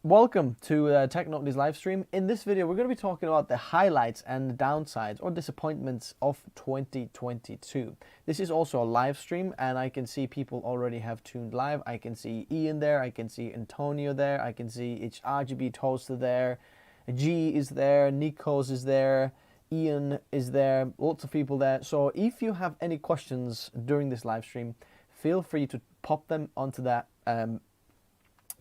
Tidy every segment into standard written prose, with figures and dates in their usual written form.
Welcome to Technotes live stream. In this video, we're going to be talking about the highlights and the downsides or disappointments of 2022. This is also a live stream, and I can see people already have tuned live. I can see Ian there, I can see Antonio there, I can see it's RGB Toaster there, G is there, Nikos is there, Ian is there, lots of people there. So if you have any questions during this live stream, feel free to pop them onto that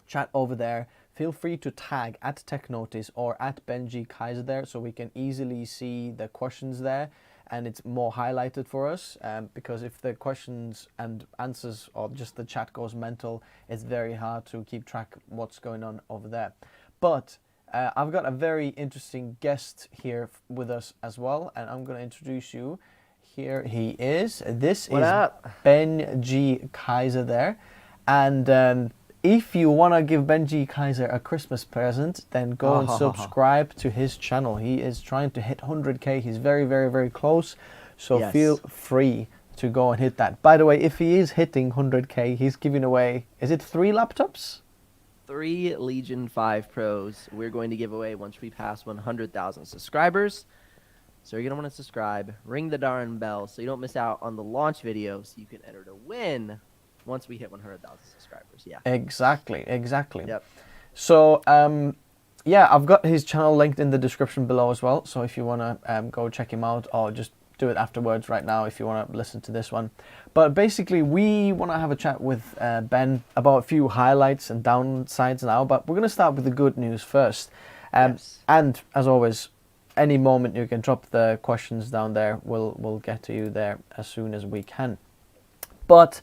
chat over there. Feel free to tag at Technotes or at Benji Kaiser there, so we can easily see the questions there and it's more highlighted for us, because if the questions and answers or just the chat goes mental, it's very hard to keep track what's going on over there. But I've got a very interesting guest here with us as well, and I'm going to introduce you. Here he is. This What is up? Benji Kaiser there, and if you want to give Benji Kaiser a Christmas present, then go and subscribe to his channel. He is trying to hit 100k. He's very, very, very close. So Yes. feel free to go and hit that. By the way, if he is hitting 100k, he's giving away, is it 3 laptops? 3 Legion 5 Pros we're going to give away once we pass 100,000 subscribers. So you're going to want to subscribe, ring the darn bell so you don't miss out on the launch video so you can enter to win once we hit 100,000 subscribers. Yeah. Exactly. Yep. So, yeah, I've got his channel linked in the description below as well. So if you want to go check him out, or just do it afterwards right now if you want to listen to this one. But basically, we want to have a chat with Ben about a few highlights and downsides now. But we're going to start with the good news first. Yes. And as always, any moment you can drop the questions down there. We'll get to you there as soon as we can. But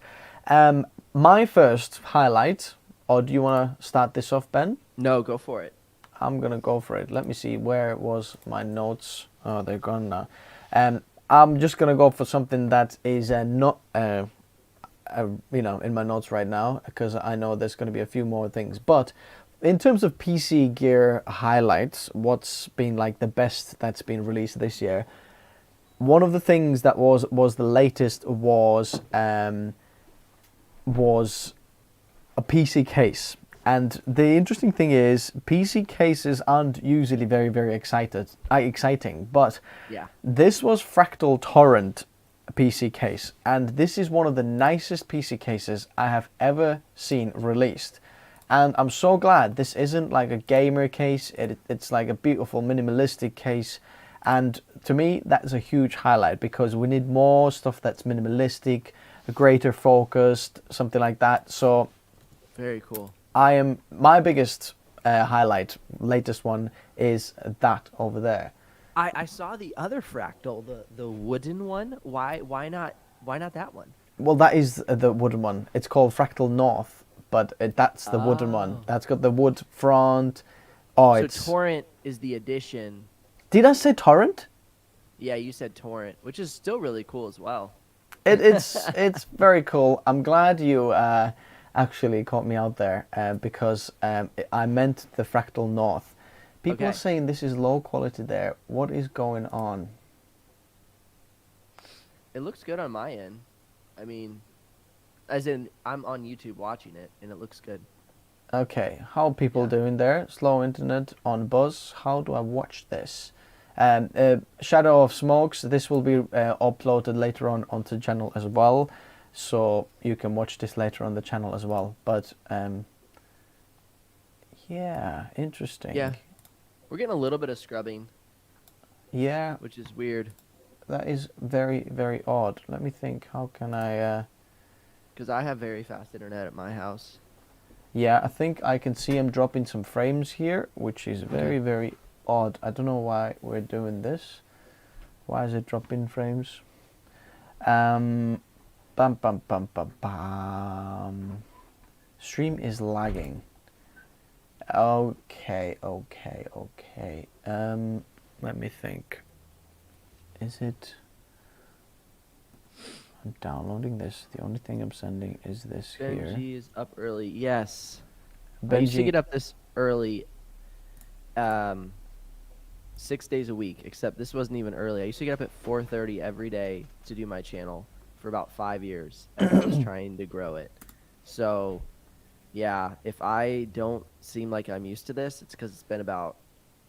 my first highlight, or do you want to start this off, Ben? No, go for it. I'm going to go for it. Let me see, where was my notes? Oh, they're gone now. I'm just going to go for something that is not, in my notes right now, because I know there's going to be a few more things. But in terms of PC gear highlights, what's been like the best that's been released this year? One of the things that was the latest was a PC case. And the interesting thing is, PC cases aren't usually very, very exciting, but Yeah. this was Fractal Torrent PC case, and this is one of the nicest PC cases I have ever seen released. And I'm so glad this isn't like a gamer case, it's like a beautiful minimalistic case. And to me, that's a huge highlight, because we need more stuff that's minimalistic, greater focused, something like that. So Very cool. my biggest highlight, latest one, is that over there. I saw the other Fractal, the wooden one. Why not that one? Well, that is the wooden one. It's called Fractal North, but that's the wooden one. Oh. That's got the wood front. Oh, So it's... Torrent is the addition. Did I say torrent? Yeah, you said Torrent, which is still really cool as well. It's very cool. I'm glad you actually caught me out there, because I meant the Fractal North. People are Okay. saying this is low quality there. What is going on? It looks good on my end. I mean, as in, I'm on YouTube watching it, and it looks good. Okay, how are people Yeah. doing there? Slow internet on Buzz. How do I watch this? Shadow of Smokes. This will be uploaded later on onto the channel as well, so you can watch this later on the channel as well. But yeah, interesting. Yeah. We're getting a little bit of scrubbing, Yeah, which is weird, that is very, very odd. Let me think. How can I? because I have very fast internet at my house. Yeah, I think I can see him dropping some frames here, which is very, very odd. I don't know why we're doing this. Why is it dropping frames? Bam, bam, bam, bam, bam. Stream is lagging. Okay. Let me think. Is it? I'm downloading this. The only thing I'm sending is this here. Benji is up early. Yes. I used to Benji, get up this early, 6 days a week, except this wasn't even early. I used to get up at 4:30 every day to do my channel for about 5 years as I was trying to grow it. So Yeah, if I don't seem like I'm used to this, it's because it's been about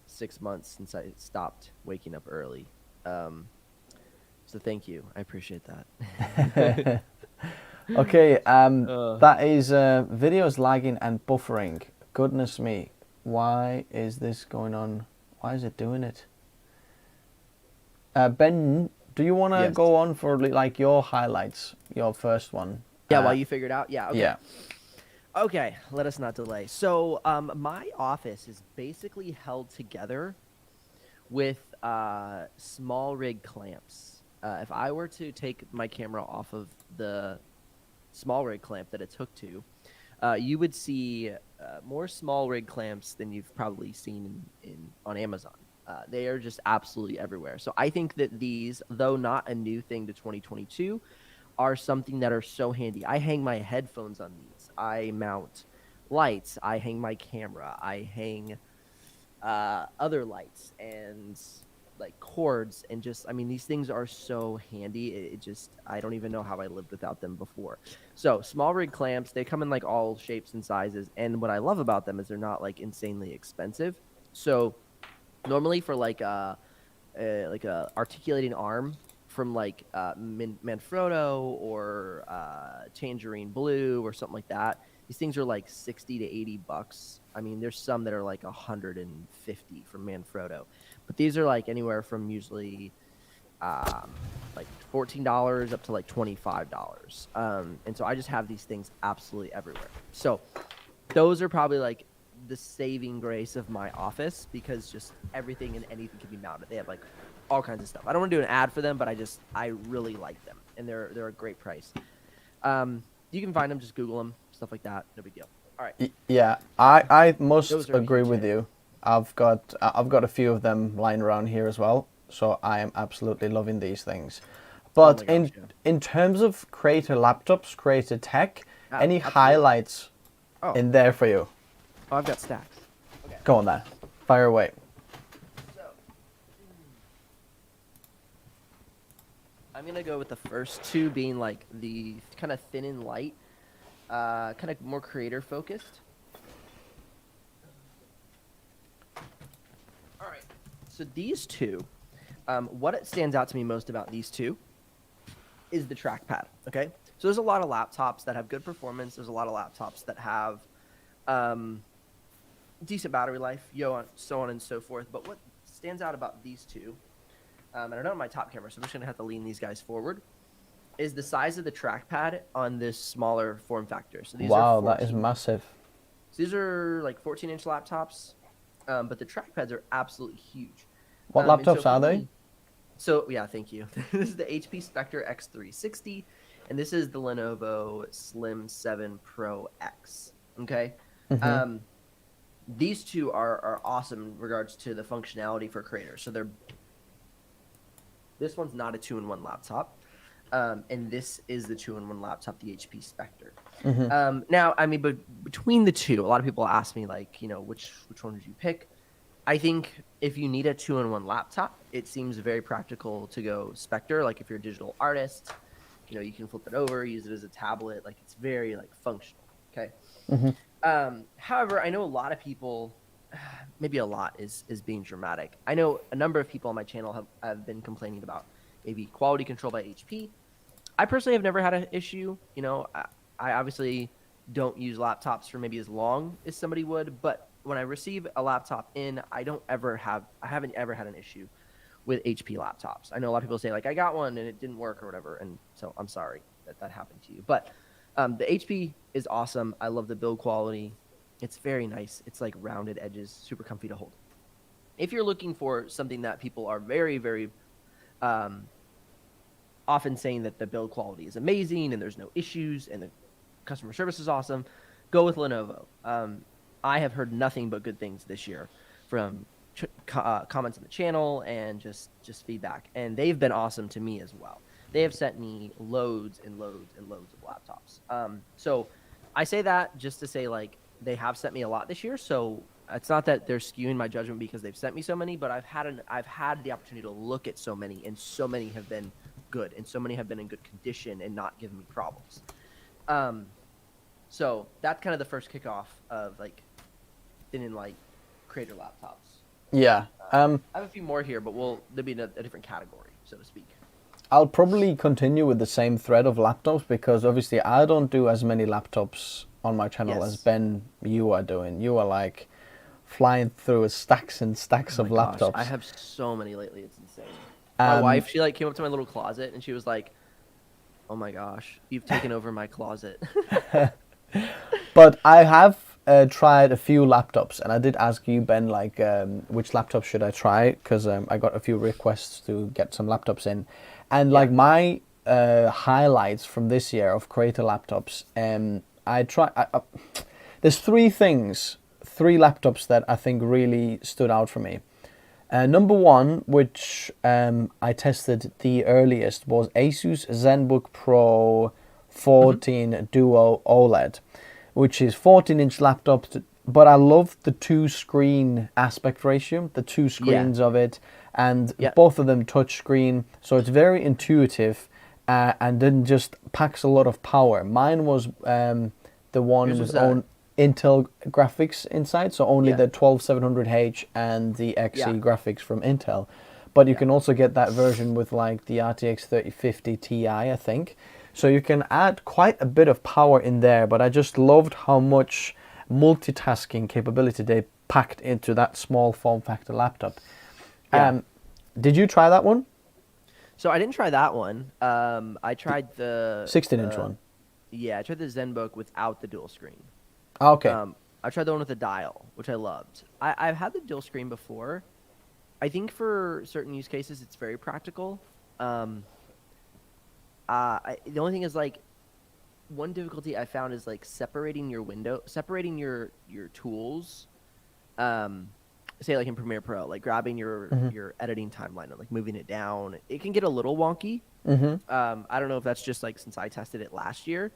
6 months since I stopped waking up early. Um, so thank you. I appreciate that. Okay, uh, that is videos lagging and buffering. Goodness me, why is this going on? Why is it doing it? Ben, do you want to yes. go on for like your highlights, your first one? Yeah, while you figured out. Yeah, okay. Yeah. Okay, let us not delay. So, my office is basically held together with small rig clamps. If I were to take my camera off of the small rig clamp that it's hooked to, you would see more small rig clamps than you've probably seen in on Amazon. They are just absolutely everywhere. So I think that these, though not a new thing to 2022, are something that are so handy. I hang my headphones on these. I mount lights. I hang my camera. I hang other lights and like cords and just, I mean, these things are so handy. It just, I don't even know how I lived without them before. So small rig clamps, they come in like all shapes and sizes. And what I love about them is they're not like insanely expensive. So normally for like a articulating arm from like Manfrotto or Tangerine Blue or something like that. These things are like 60 to 80 bucks. I mean, there's some that are like 150 from Manfrotto, but these are like anywhere from usually like $14 up to like $25. And so I just have these things absolutely everywhere. So those are probably like the saving grace of my office because just everything and anything can be mounted. They have like all kinds of stuff. I don't want to do an ad for them, but I really like them and they're a great price. You can find them, just Google them, stuff like that. No big deal. All right. Yeah, I must Those are a agree huge with hit. you. I've got a few of them lying around here as well, so I am absolutely loving these things. Oh But my gosh, yeah. in terms of creator laptops, creator tech, any Absolutely. highlights Oh, in there for you? I've got stacks. Okay. Go on then, fire away. So I'm gonna go with the first two being like the kind of thin and light, kind of more creator focused. All right. So these two, what it stands out to me most about these two is the trackpad. Okay. So there's a lot of laptops that have good performance. There's a lot of laptops that have decent battery life, so on and so forth. But what stands out about these two, and I don't have my top camera, so I'm just gonna have to lean these guys forward, is the size of the trackpad on this smaller form factor. So these Wow, are that is 14. massive. So these are like 14-inch laptops, but the trackpads are absolutely huge. What And so laptops for are they? me- So yeah, thank you. This is the HP Spectre X360, and this is the Lenovo Slim 7 Pro X. Okay. Mm-hmm. These two are awesome in regards to the functionality for creators. So this one's not a 2-in-1 laptop, and this is the 2-in-1 laptop, the HP Spectre. Mm-hmm. Now, I mean, but between the two, a lot of people ask me like, which one would you pick? I think if you need a 2-in-1 laptop, it seems very practical to go Spectre. Like if you're a digital artist, you can flip it over, use it as a tablet. Like it's very like functional. Okay. Mm-hmm. However, I know a lot of people, maybe a lot is being dramatic. I know a number of people on my channel have been complaining about maybe quality control by HP. I personally have never had an issue. I obviously don't use laptops for maybe as long as somebody would, but when I receive a laptop in, I haven't ever had an issue with HP laptops. I know a lot of people say like, I got one and it didn't work or whatever. And so I'm sorry that happened to you, but the HP is awesome. I love the build quality. It's very nice. It's like rounded edges, super comfy to hold. If you're looking for something that people are very, very often saying that the build quality is amazing and there's no issues and the customer service is awesome, go with Lenovo. I have heard nothing but good things this year from comments on the channel and just feedback, and they've been awesome to me as well. They have sent me loads and loads and loads of laptops. So I say that just to say like they have sent me a lot this year. So it's not that they're skewing my judgment because they've sent me so many, but I've had the opportunity to look at so many, and so many have been good, and so many have been in good condition and not giving me problems. So that's kind of the first kickoff of like in like creator laptops. Yeah. I have a few more here, but they'll be in a different category, so to speak. I'll probably continue with the same thread of laptops because obviously I don't do as many laptops on my channel as Yes. Ben, you are doing. You are like flying through stacks and stacks Oh of my gosh, laptops. I have so many lately. It's insane. My wife, she like came up to my little closet and she was like, "Oh my gosh, you've taken over my closet." But I have tried a few laptops, and I did ask you, Ben, like which laptop should I try? Because I got a few requests to get some laptops in, and like my highlights from this year of creator laptops, there's three laptops that I think really stood out for me. Number one, which I tested the earliest, was Asus ZenBook Pro 14 Duo OLED, which is 14-inch laptop, but I love the two-screen aspect ratio, the two screens of it, and both of them touch screen, so it's very intuitive, and then just packs a lot of power. Mine was the one with own Intel graphics inside, so only the 12700H and the Xe graphics from Intel. But you can also get that version with like the RTX 3050 Ti, I think. So you can add quite a bit of power in there, but I just loved how much multitasking capability they packed into that small form factor laptop. Did you try that one? So I didn't try that one. I tried the 16-inch one. Yeah, I tried the ZenBook without the dual screen. Okay. I tried the one with the dial, which I loved. I've had the dual screen before. I think for certain use cases, it's very practical. The only thing is like, one difficulty I found is like separating your tools. Say like in Premiere Pro, like grabbing your editing timeline and like moving it down. It can get a little wonky. I don't know if that's just like since I tested it last year.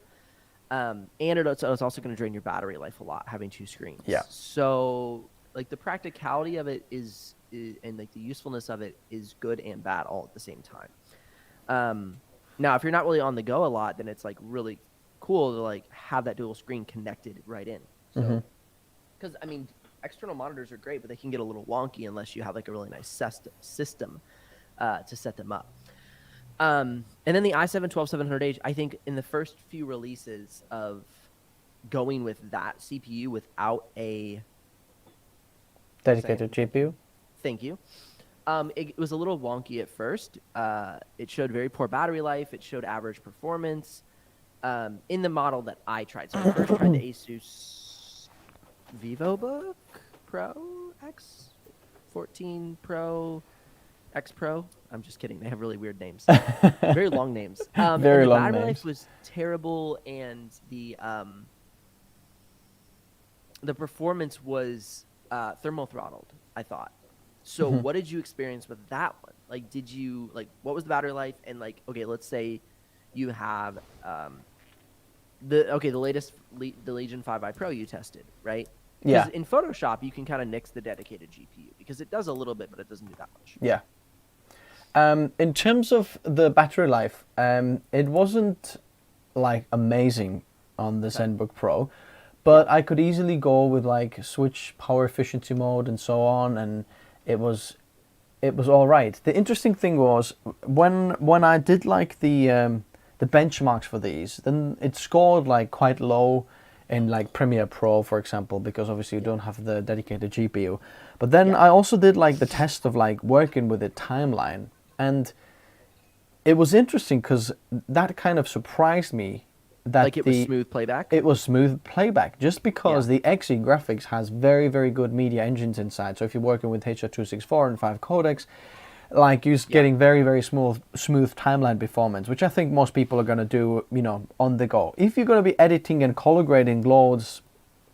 And it's also going to drain your battery life a lot, having two screens. Yeah. So like the practicality of it is and like the usefulness of it is good and bad all at the same time. Now, if you're not really on the go a lot, then it's like really cool to like have that dual screen connected right in. So, because I mean, external monitors are great, but they can get a little wonky unless you have like a really nice system to set them up. And then the i7 12700H, I think in the first few releases of going with that CPU without a dedicated GPU. Thank you. It was a little wonky at first. It showed very poor battery life. It showed average performance in the model that I tried. So I first tried the Asus VivoBook Pro X, 14 Pro, X Pro. I'm just kidding. They have really weird names. Very long names. Very and the long battery names. life was terrible, and the performance was thermal throttled, I thought. So what did you experience with that one? Like, what was the battery life? And like, okay, let's say you have the Legion 5i Pro you tested, right? Yeah. Because in Photoshop, you can kind of nix the dedicated GPU because it does a little bit, but it doesn't do that much. Yeah. In terms of the battery life, it wasn't like amazing on the ZenBook Pro, but I could easily go with like switch power efficiency mode and so on, and it was all right. The interesting thing was when I did like the benchmarks for these, then it scored like quite low in like Premiere Pro, for example, because obviously you don't have the dedicated GPU. But then I also did like the test of like working with a timeline, and it was interesting because that kind of surprised me. That like it was smooth playback? It was smooth playback, just because the Xe graphics has very, very good media engines inside. So if you're working with H.264 and 5 codecs, like you're getting very, very smooth timeline performance, which I think most people are going to do, on the go. If you're going to be editing and color grading loads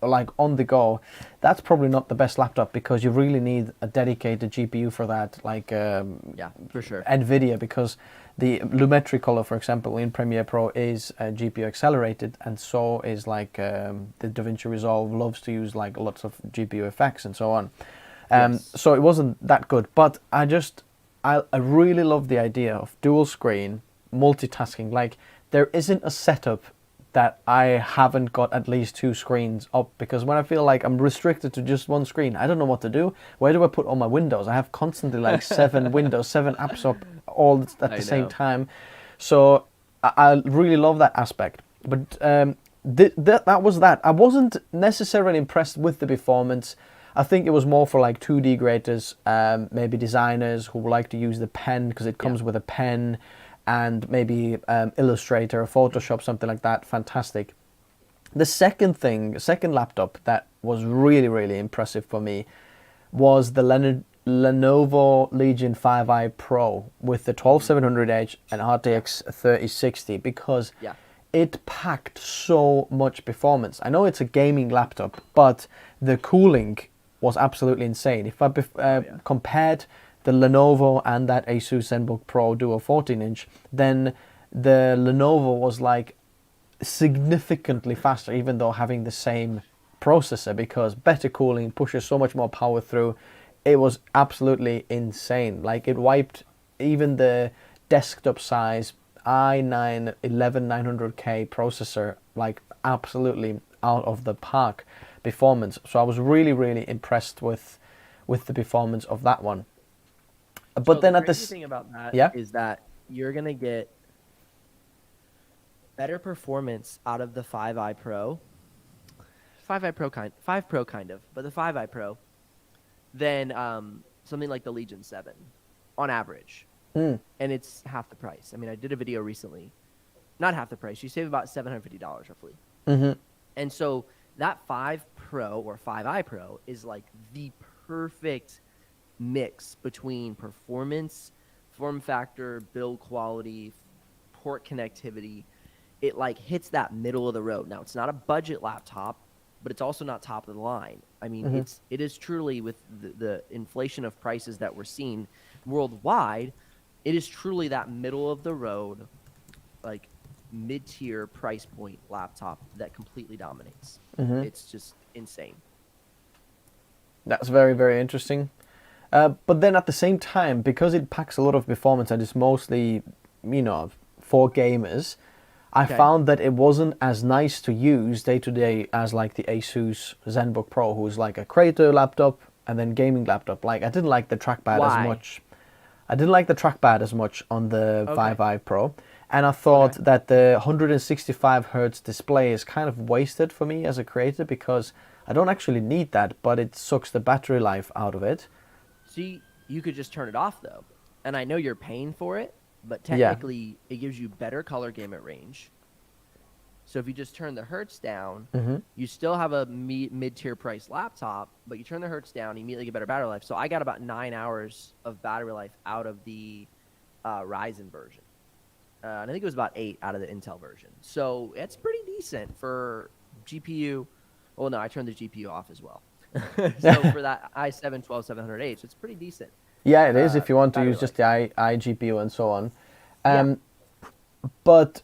like on the go, that's probably not the best laptop, because you really need a dedicated GPU for that, like for sure, NVIDIA, because the Lumetri color, for example, in Premiere Pro is GPU accelerated, and so is like the DaVinci Resolve loves to use like lots of GPU effects and so on. So it wasn't that good, but I really love the idea of dual screen multitasking. Like, there isn't a setup that I haven't got at least 2 screens up, because when I feel like I'm restricted to just one screen, I don't know what to do. Where do I put all my windows? I have constantly like 7 windows, 7 apps up all at I the same know. time. So I really love that aspect. But that was that. I wasn't necessarily impressed with the performance. I think it was more for like 2D graders, maybe designers who like to use the pen because it comes with a pen, and maybe Illustrator or Photoshop, something like that. Fantastic. The second laptop that was really, really impressive for me was the Lenovo Legion 5i Pro with the 12700H and RTX 3060, because Yeah. it packed so much performance. I know it's a gaming laptop, but the cooling was absolutely insane. If I compared the Lenovo and that Asus ZenBook Pro Duo 14-inch, then the Lenovo was like significantly faster, even though having the same processor, because better cooling pushes so much more power through. It was absolutely insane. Like, it wiped even the desktop size i9 11900K processor like absolutely out of the park performance. So I was really, really impressed with the performance of that one. But So then the at crazy this, thing about that yeah, is that you're gonna get better performance out of the 5i Pro, 5 Pro kind of, but the 5i Pro than something like the Legion 7 on average. mm, And it's half the price. I mean, I did a video recently. Not half the price. You save about $750 roughly. mm-hmm, And so that 5 Pro or 5i Pro is like the perfect mix between performance, form factor, build quality, port connectivity. It like hits that middle of the road. Now, it's not a budget laptop, but it's also not top of the line. I mean, it is truly, with the inflation of prices that we're seeing worldwide, it is truly that middle of the road, like mid-tier price point laptop that completely dominates. It's just insane. that's very, very interesting. But then at the same time, because it packs a lot of performance and it's mostly, for gamers, I found that it wasn't as nice to use day to day as like the Asus ZenBook Pro, who's like a creator laptop and then gaming laptop. Like, I didn't like the trackpad as much. I didn't like the trackpad as much on the 5i Pro. And I thought that the 165 hertz display is kind of wasted for me as a creator, because I don't actually need that, but it sucks the battery life out of it. See, you could just turn it off though. And I know you're paying for it, but technically it gives you better color gamut range. So if you just turn the hertz down, you still have a mid-tier price laptop, but you turn the hertz down, you immediately get better battery life. So I got about 9 hours of battery life out of the Ryzen version. And I think it was about 8 out of the Intel version. So it's pretty decent for GPU. Well, no, I turned the GPU off as well. So for that i7 12700H, it's pretty decent. Yeah, it is if you want to use life. just the iGPU and so on. But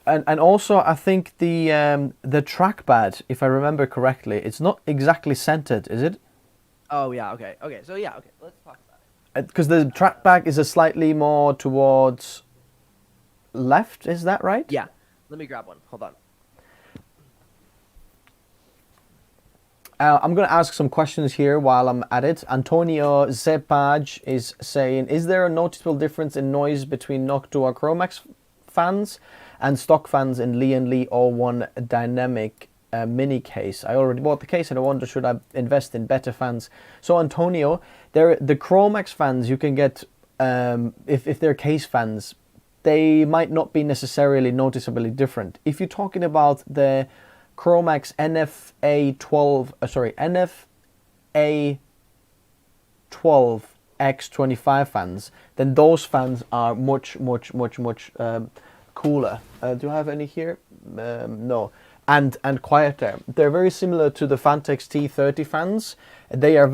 and also I think the trackpad, if I remember correctly, it's not exactly centered, is it? Oh yeah, okay. So yeah, okay. Let's talk about it. Because the trackpad is a slightly more towards left, is that right? Yeah. Let me grab one. Hold on. I'm going to ask some questions here while I'm at it. Antonio Zepage is saying, is there a noticeable difference in noise between Noctua Chromax fans and stock fans in Lian Li O1 Dynamic mini case? I already bought the case and I wonder, should I invest in better fans? So Antonio, the Chromax fans you can get, if they're case fans, they might not be necessarily noticeably different. If you're talking about the Chromax NFA12 X25 fans, then those fans are much cooler. Do I have any here? No. And quieter. They're very similar to the Fantex T30 fans. They are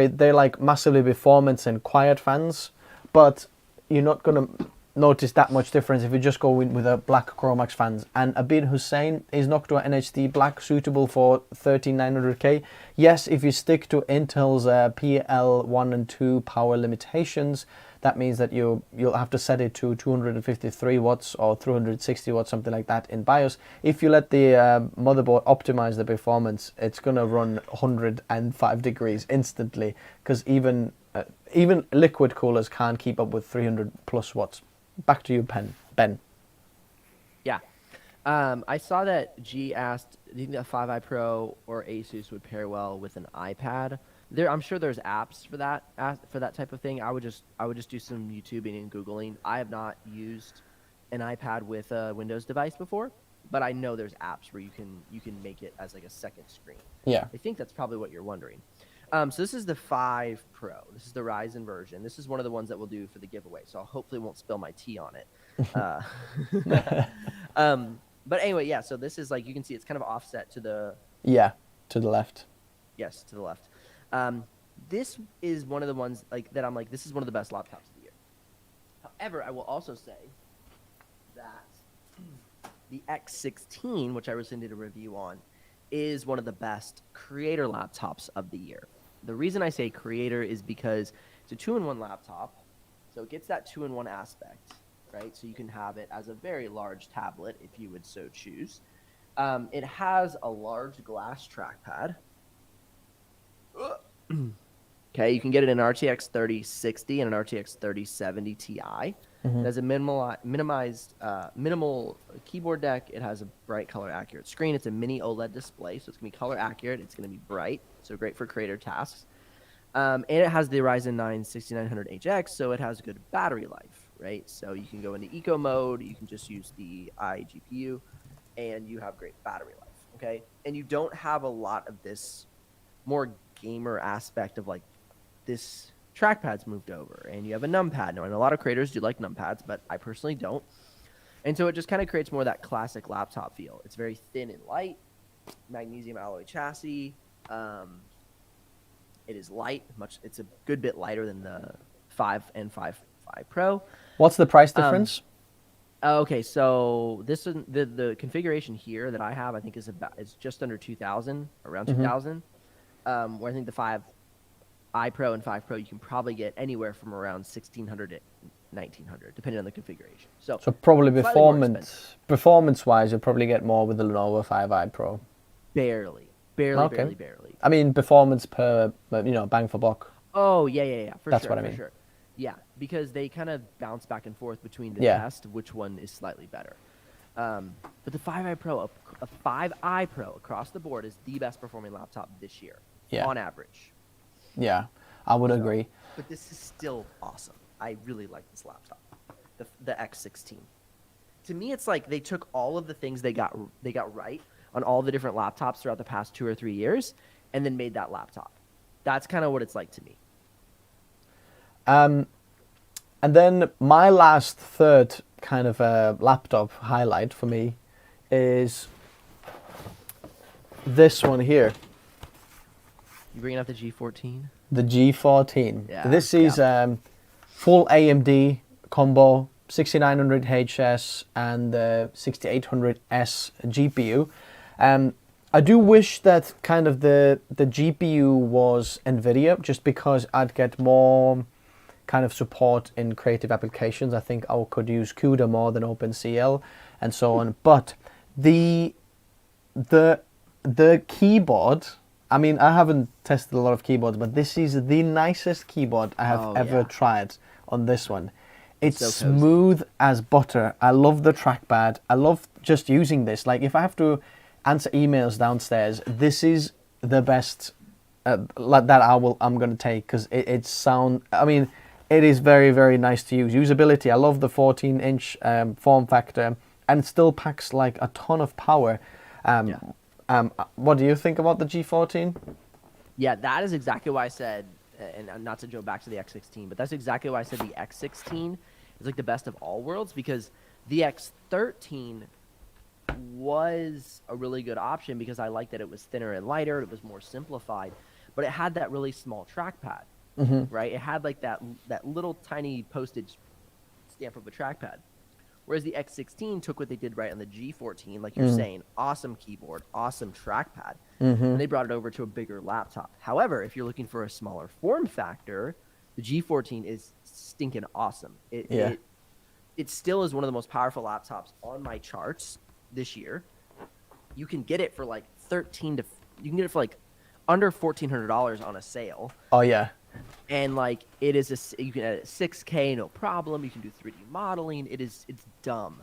they're like massively performance and quiet fans, but you're not gonna notice that much difference if you just go in with a black Chromax fans. And Abid Hussein, is Noctua NHD Black suitable for 13900K? Yes, if you stick to Intel's PL1 and 2 power limitations, that means that you'll have to set it to 253 watts or 360 watts, something like that in BIOS. If you let the motherboard optimize the performance, it's gonna run 105 degrees instantly, because even liquid coolers can't keep up with 300 plus watts. Back to you, Ben. Yeah. I saw that G asked, do you think that 5i Pro or Asus would pair well with an iPad? I'm sure there's apps for that type of thing. I would just do some YouTubing and Googling. I have not used an iPad with a Windows device before, but I know there's apps where you can make it as like a second screen. Yeah. I think that's probably what you're wondering. So this is the 5 Pro. This is the Ryzen version. This is one of the ones that we'll do for the giveaway, so I hopefully won't spill my tea on it. But anyway, yeah, so this is like, you can see it's kind of offset to the... Yeah, to the left. Yes, to the left. This is one of the ones like that I'm like, this is one of the best laptops of the year. However, I will also say that the X16, which I recently did a review on, is one of the best creator laptops of the year. The reason I say creator is because it's a 2-in-1 laptop, so it gets that 2-in-1 aspect, right? So you can have it as a very large tablet if you would so choose. It has a large glass trackpad. Okay, you can get it in RTX 3060 and an RTX 3070 Ti. It has a minimal keyboard deck. It has a bright color accurate screen. It's a mini OLED display, so it's gonna be color accurate. It's gonna be bright, so great for creator tasks. And it has the Ryzen 9 6900HX, so it has good battery life, right? So you can go into eco mode. You can just use the iGPU, and you have great battery life. Okay, and you don't have a lot of this more gamer aspect of like this trackpad's moved over and you have a numpad. Now, and a lot of creators do like numpads, but I personally don't. And so it just kind of creates more of that classic laptop feel. It's very thin and light, magnesium alloy chassis. It is light, it's a good bit lighter than the 5 and 5 Pro. What's the price difference? Okay, so this is the configuration here that I have, I think is just under 2,000, around 2,000. Where I think the 5i Pro and 5 Pro you can probably get anywhere from around 1,600 to 1,900, depending on the configuration. So probably performance-wise, you'll probably get more with the Lenovo 5i Pro. Barely. I mean, performance per bang for buck. Oh yeah, That's what I mean. For sure. Yeah, because they kind of bounce back and forth between the test, which one is slightly better. But the 5i Pro, a 5i Pro across the board is the best performing laptop this year, on average. Yeah, I would agree. But this is still awesome. I really like this laptop, the X16. To me, it's like they took all of the things they got right on all the different laptops throughout the past 2 or 3 years, and then made that laptop. That's kind of what it's like to me. And then my third kind of laptop highlight for me is this one here. You bringing up the G14? The G14. Yeah, this is full AMD combo, 6900HS and 6800S GPU. I do wish that kind of the GPU was NVIDIA, just because I'd get more kind of support in creative applications. I think I could use CUDA more than OpenCL and so on. But the keyboard, I mean, I haven't tested a lot of keyboards, but this is the nicest keyboard I have ever tried on this one. It's so smooth as butter. I love the trackpad. I love just using this. Like, if I have to answer emails downstairs, this is the best that I'm going to take, because I mean, it is very, very nice to use. Usability, I love the 14-inch form factor, and it still packs like a ton of power. What do you think about the G14? Yeah, that is exactly why I said, and not to go back to the X16, but that's exactly why I said the X16 is like the best of all worlds, because the X13 was a really good option because I liked that it was thinner and lighter, it was more simplified, but it had that really small trackpad, right? It had like that little tiny postage stamp of a trackpad. Whereas the X16 took what they did right on the G14, like you're saying, awesome keyboard, awesome trackpad, and they brought it over to a bigger laptop. However, if you're looking for a smaller form factor, The G14 is stinking awesome. Yeah. It still is one of the most powerful laptops on my charts this year. You can get it for like you can get it for like under $1,400 on a sale. Oh yeah. And like it is you can edit 6K no problem. You can do 3D modeling. It's dumb.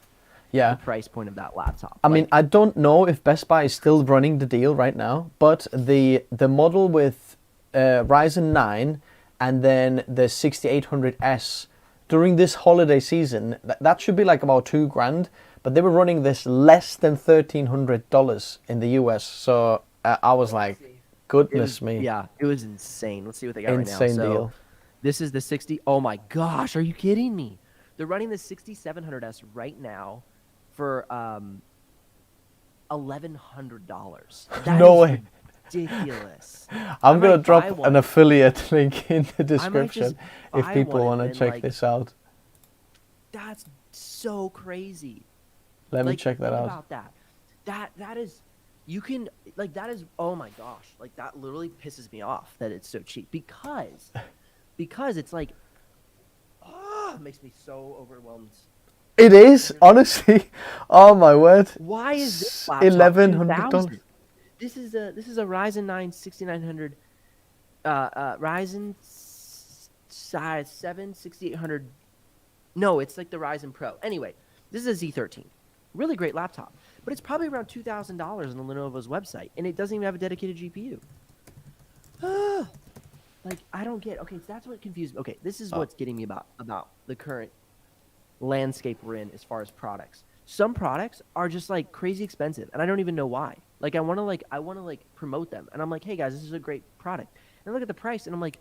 Yeah. The price point of that laptop. I mean, I don't know if Best Buy is still running the deal right now, but the model with Ryzen 9 and then the 6800S during this holiday season, that should be like about $2,000, but they were running this less than $1,300 in the US. So I was like, goodness me. Yeah, it was insane. Let's see what they got right now. Insane deal. This is the 60. Oh my gosh, are you kidding me? They're running the 6700S right now for $1,100. No way. Ridiculous. I'm gonna drop buy an one. affiliate link in the I might just description if buy people one want and to then, check like, this out. That's so crazy. Let me Like, check that think out. about that. That is, you can like that is. Oh my gosh, like that literally pisses me off that it's so cheap because it's like, it makes me so overwhelmed. It is, honestly. Oh my word. Why is this laptop $1,100. $2,000? This is a Ryzen 9 6900, Ryzen 7 6800. No, it's like the Ryzen Pro. Anyway, this is a Z13, really great laptop, but it's probably around $2,000 on the Lenovo's website, and it doesn't even have a dedicated GPU. Like I don't get. Okay, so that's what confused me. Okay, this is what's getting me about the current landscape we're in as far as products. Some products are just like crazy expensive, and I don't even know why. Like I want to promote them, and I'm like, hey guys, this is a great product. And I look at the price, and I'm like,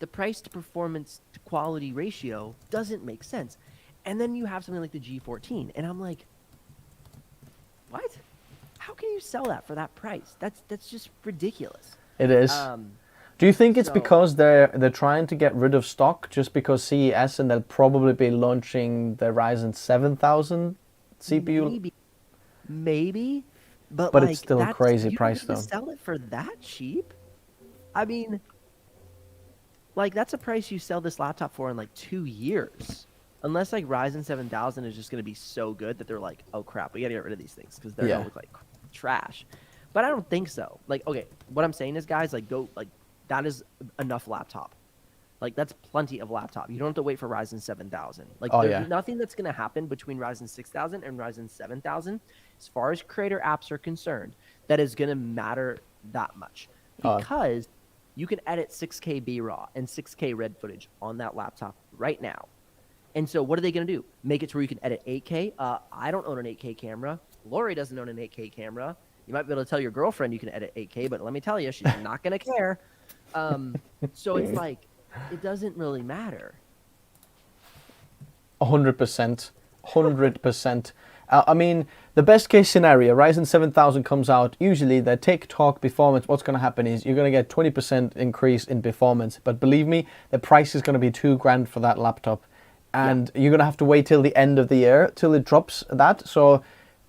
the price to performance to quality ratio doesn't make sense. And then you have something like the G14, and I'm like, what? How can you sell that for that price? That's just ridiculous. It is. Do you think it's so- because they're trying to get rid of stock just because CES, and they'll probably be launching the Ryzen 7000 CPU? Maybe, but But like, it's still a that's- crazy you price, need though. to sell it for that cheap? I mean, like that's a price you sell this laptop for in like 2 years, unless like Ryzen 7000 is just going to be so good that they're like, oh crap, we got to get rid of these things because they're Yeah. gonna look like trash. But I don't think so. Like, okay, what I'm saying is, guys, like go like that is enough laptop. Like that's plenty of laptop. You don't have to wait for Ryzen 7000. Like Oh, there's yeah. nothing that's going to happen between Ryzen 6000 and Ryzen 7000 as far as creator apps are concerned that is going to matter that much. Oh. Because you can edit 6K B-RAW and 6K red footage on that laptop right now. And so what are they going to do? Make it to where you can edit 8K? I don't own an 8K camera. Lori doesn't own an 8K camera. You might be able to tell your girlfriend you can edit 8K, but let me tell you, she's not going to care. So it's like, it doesn't really matter. 100%. 100%. I mean, the best case scenario, Ryzen 7000 comes out, usually the TikTok performance, what's going to happen is you're going to get 20% increase in performance. But believe me, the price is going to be $2,000 for that laptop. And you're going to have to wait till the end of the year till it drops that. So,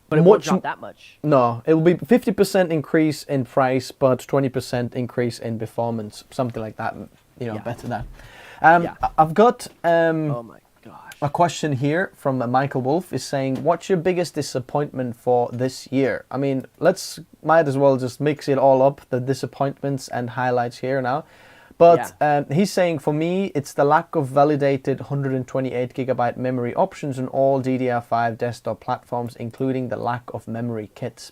But it won't drop that much. No, it will be 50% increase in price, but 20% increase in performance, something like that. You know, Yeah. better than. Yeah. I've got Oh my gosh. a question here from Michael Wolf is saying, what's your biggest disappointment for this year? I mean, might as well just mix it all up, the disappointments and highlights here now. But he's saying, for me, it's the lack of validated 128 gigabyte memory options on all DDR5 desktop platforms, including the lack of memory kits.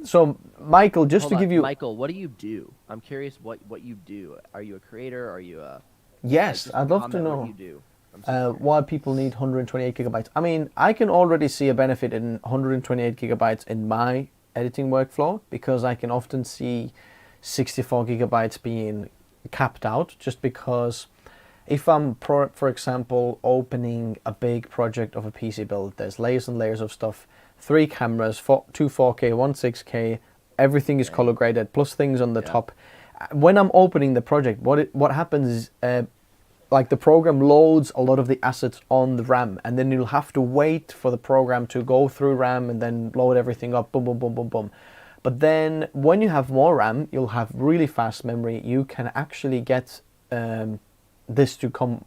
So, Michael, just Hold to on, give you... Michael, what do you do? I'm curious what you do. Are you a creator? Are you a... Yes, just I'd love to comment know. what you do. I'm so curious. Why people need 128 gigabytes. I mean, I can already see a benefit in 128 gigabytes in my editing workflow, because I can often see 64 gigabytes being capped out, just because if I'm, for example, opening a big project of a PC build, there's layers and layers of stuff, 3 cameras, 2 4K, 1 6K, everything is color graded, plus things on the top. When I'm opening the project, what happens is, like the program loads a lot of the assets on the RAM, and then you'll have to wait for the program to go through RAM and then load everything up, boom, boom, boom, boom, boom. But then when you have more RAM, you'll have really fast memory. You can actually get this to come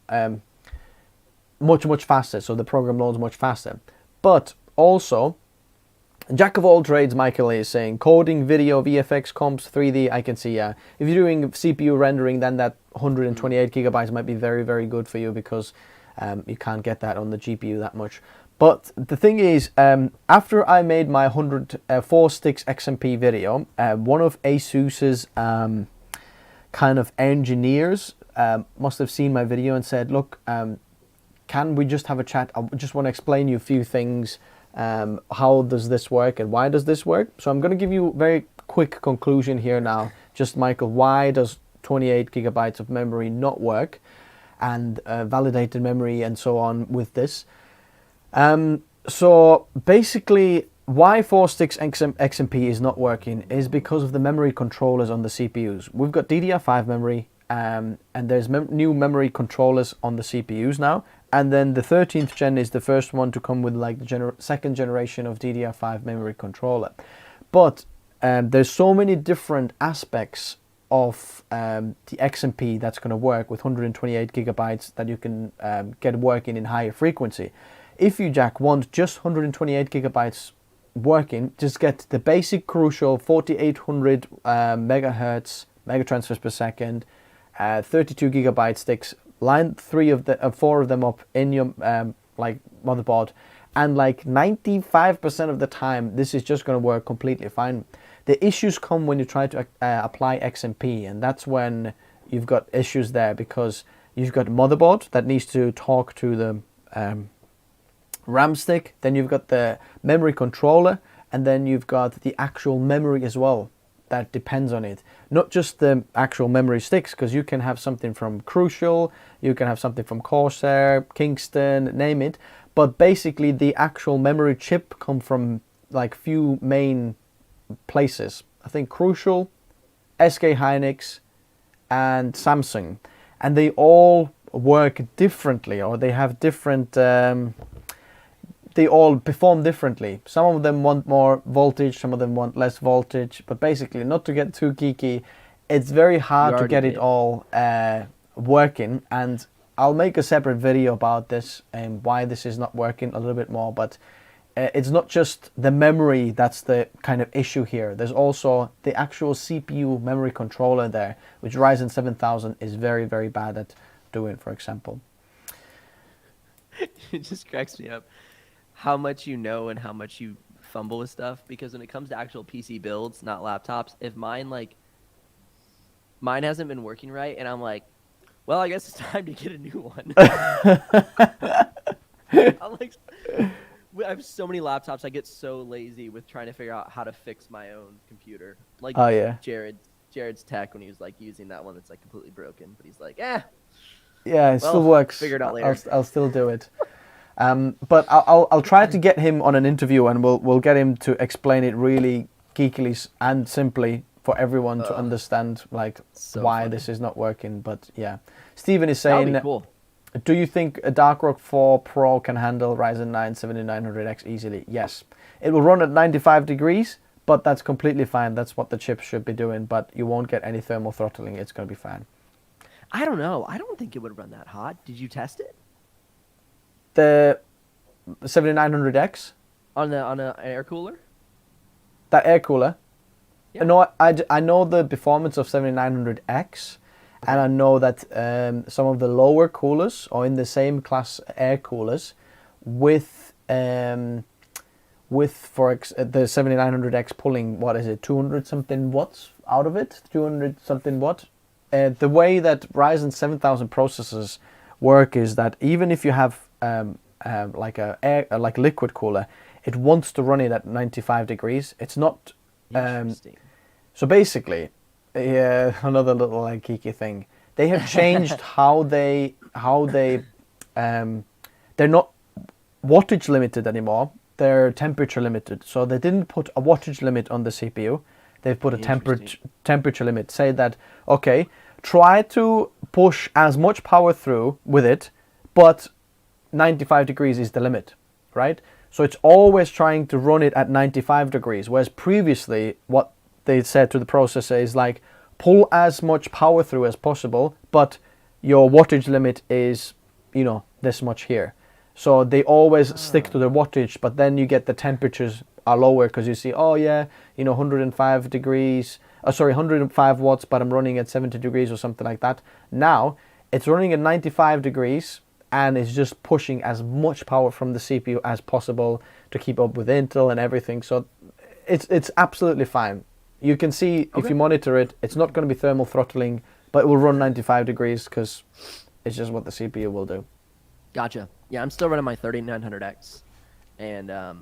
much faster, so the program loads much faster. But also, jack of all trades, Michael is saying, coding, video, VFX, comps, 3D, I can see, yeah. If you're doing CPU rendering, then that 128 gigabytes might be very good for you, because you can't get that on the GPU that much. But the thing is, after I made my 4 sticks XMP video, one of ASUS's kind of engineers must have seen my video and said, look, can we just have a chat? I just want to explain you a few things. How does this work and why does this work? So I'm going to give you a very quick conclusion here now. Just, Michael, why does 28 gigabytes of memory not work, and validated memory and so on with this? So basically, why 4 sticks XMP is not working is because of the memory controllers on the CPUs. We've got DDR5 memory, and there's new memory controllers on the CPUs now. And then the 13th gen is the first one to come with like the second generation of DDR5 memory controller. But there's so many different aspects of the XMP that's going to work with 128 gigabytes that you can get working in higher frequency. If you, Jack, want just 128 gigabytes working, just get the basic Crucial 4800 megahertz megatransfers per second, 32 gigabyte sticks. Line 4 of them up in your like motherboard, and like 95% of the time this is just going to work completely fine. The issues come when you try to apply XMP, and that's when you've got issues there, because you've got motherboard that needs to talk to the RAM stick, then you've got the memory controller, and then you've got the actual memory as well that depends on it. Not just the actual memory sticks, because you can have something from Crucial, you can have something from Corsair, Kingston, name it, but basically the actual memory chip come from like few main places. I think Crucial, SK Hynix, and Samsung, and they all work differently, or they have different they all perform differently. Some of them want more voltage, some of them want less voltage, but basically, not to get too geeky, it's very hard to get it all working, and I'll make a separate video about this and why this is not working a little bit more. But it's not just the memory that's the kind of issue here. There's also the actual CPU memory controller there, which Ryzen 7000 is very bad at doing, for example. It just cracks me up how much you know and how much you fumble with stuff, because when it comes to actual PC builds, not laptops, if mine hasn't been working right and I'm like, well, I guess it's time to get a new one. I'm like, I have so many laptops, I get so lazy with trying to figure out how to fix my own computer. Like, oh yeah, Jared's tech, when he was like using that one that's like completely broken, but he's like, yeah, it still works. Figure it out later. I'll still do it. But I'll try to get him on an interview, and we'll get him to explain it really geekily and simply for everyone to understand, like, so why funny. this is not working. But yeah, Steven is saying, that'd be cool. Do you think a Dark Rock 4 Pro can handle Ryzen 9 7900X easily? Yes. It will run at 95 degrees, but that's completely fine. That's what the chip should be doing, but you won't get any thermal throttling. It's going to be fine. I don't know. I don't think it would run that hot. Did you test it? The 7900X? On an air cooler? That air cooler? Yeah. No, I know the performance of 7900X, and I know that some of the lower coolers, or in the same class air coolers, with the 7900X pulling, what is it, 200 something watts out of it, 200 something watt. The way that Ryzen 7000 processors work is that even if you have like a liquid cooler, it wants to run it at 95 degrees. It's not. Interesting. So basically, another little like geeky thing. They have changed how they're not wattage limited anymore. They're temperature limited. So they didn't put a wattage limit on the CPU. They've put a temperature limit. Say that, okay, try to push as much power through with it, but 95 degrees is the limit, right? So it's always trying to run it at 95 degrees, whereas previously what they said to the processor is like, pull as much power through as possible, but your wattage limit is, you know, this much here. So they always stick to the wattage, but then you get the temperatures are lower because you see, oh yeah, you know, 105 degrees, 105 watts, but I'm running at 70 degrees or something like that. Now it's running at 95 degrees and it's just pushing as much power from the CPU as possible to keep up with Intel and everything. So it's absolutely fine. You can see if you monitor it, it's not going to be thermal throttling, but it will run 95 degrees because it's just what the CPU will do. Gotcha. Yeah, I'm still running my 3900X, and I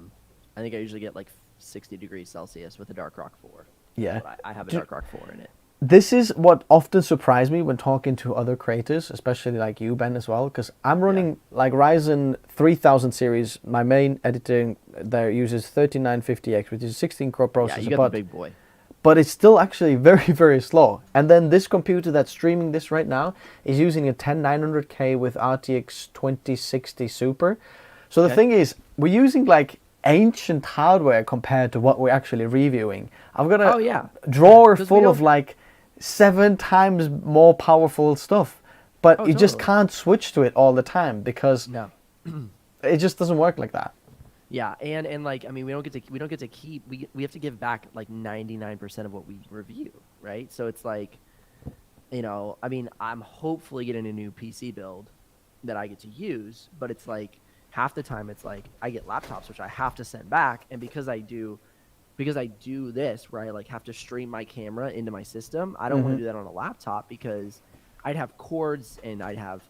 think I usually get like 60 degrees Celsius with a Dark Rock 4. Yeah. But I have a Dark Rock 4 in it. This is what often surprised me when talking to other creators, especially like you, Ben, as well, because I'm running like Ryzen 3000 series. My main editing there uses 3950X, which is a 16 core processor. Yeah, you got the big boy. But it's still actually very, very slow. And then this computer that's streaming this right now is using a 10900K with RTX 2060 Super. So the thing is, we're using like ancient hardware compared to what we're actually reviewing. I've got a drawer full of like 7 times more powerful stuff, but you just can't switch to it all the time because it just doesn't work like that. Yeah, and like, I mean, we don't get to keep, we have to give back like 99% of what we review, right? So it's like, you know, I mean, I'm hopefully getting a new PC build that I get to use, but it's like half the time it's like I get laptops which I have to send back, and because I do this where I like have to stream my camera into my system, I don't want to do that on a laptop because I'd have cords and I'd have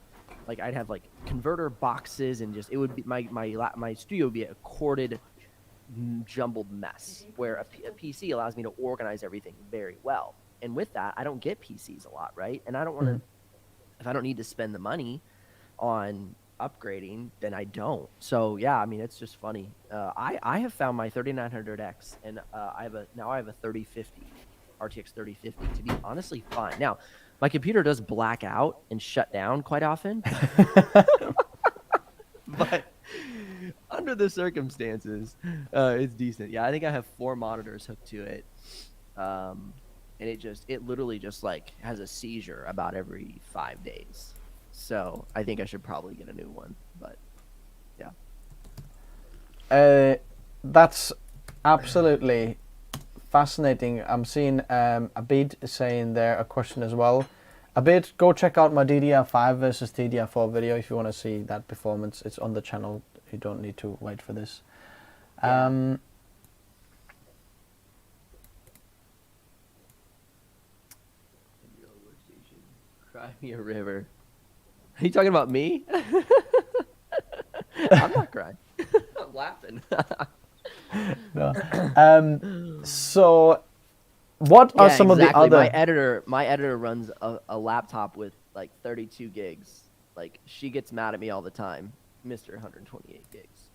like converter boxes, and just it would be my studio would be a corded, jumbled mess. Where a PC allows me to organize everything very well. And with that, I don't get PCs a lot, right? And I don't want to. If I don't need to spend the money on upgrading, then I don't. So yeah, I mean, it's just funny. I have found my 3900X, and I have a 3050 RTX 3050 to be honestly fine. Now, my computer does black out and shut down quite often. But under the circumstances, it's decent. Yeah, I think I have 4 monitors hooked to it. And it literally just like has a seizure about every 5 days. So I think I should probably get a new one, but yeah. That's absolutely fascinating. I'm seeing Abid saying there a question as well. Abid, go check out my DDR5 versus DDR4 video if you want to see that performance. It's on the channel. You don't need to wait for this. Yeah. Cry me a river. Are you talking about me? I'm not crying. I'm laughing. No. So, what are some of the other? My editor runs a laptop with like 32 gigs. Like, she gets mad at me all the time, Mr. 128 gigs.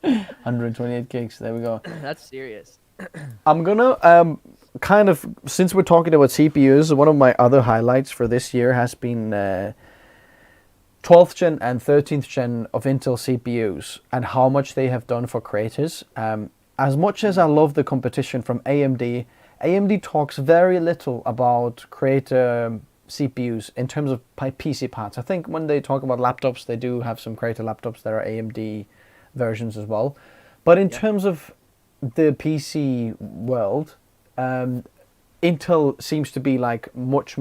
128 gigs. There we go. That's serious. I'm gonna kind of, since we're talking about CPUs, one of my other highlights for this year has been 12th gen and 13th gen of Intel CPUs and how much they have done for creators. As much as I love the competition from AMD, AMD talks very little about creator CPUs in terms of PC parts. I think when they talk about laptops, they do have some creator laptops that are AMD versions as well. But in terms of the PC world, Intel seems to be like much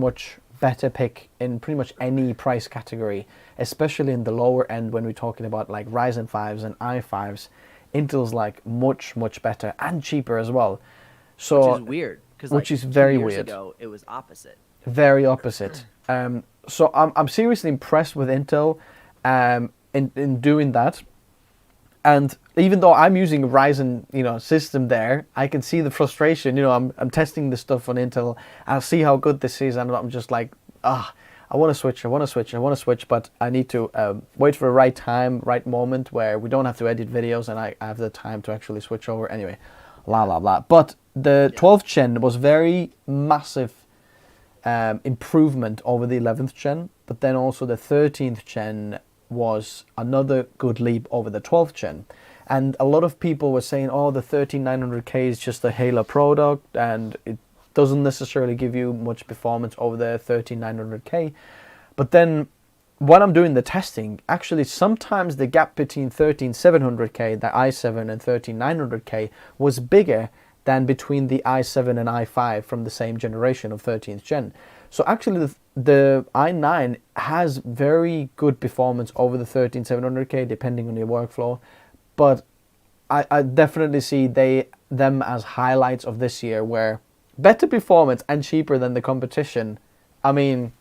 better pick in pretty much any price category, especially in the lower end when we're talking about like Ryzen 5s and i5s. Intel's like much better and cheaper as well. So which is weird, because which is very weird. 2 years ago it was opposite. Very opposite. So I'm seriously impressed with Intel in doing that. And even though I'm using a Ryzen, system there, I can see the frustration. I'm testing this stuff on Intel. I'll see how good this is, and I'm just like, I want to switch, but I need to wait for the right time, right moment where we don't have to edit videos, and I have the time to actually switch over. Anyway, blah. But the 12th gen was very massive improvement over the 11th gen, but then also the 13th gen was another good leap over the 12th gen. And a lot of people were saying, oh, the 13900K is just a Halo product and it doesn't necessarily give you much performance over the 13900K. But then when I'm doing the testing, actually sometimes the gap between 13700K, the i7, and 13900K was bigger than between the i7 and i5 from the same generation of 13th gen. So actually the i9 has very good performance over the 13700K depending on your workflow, but I definitely see them as highlights of this year, where better performance and cheaper than the competition. I mean,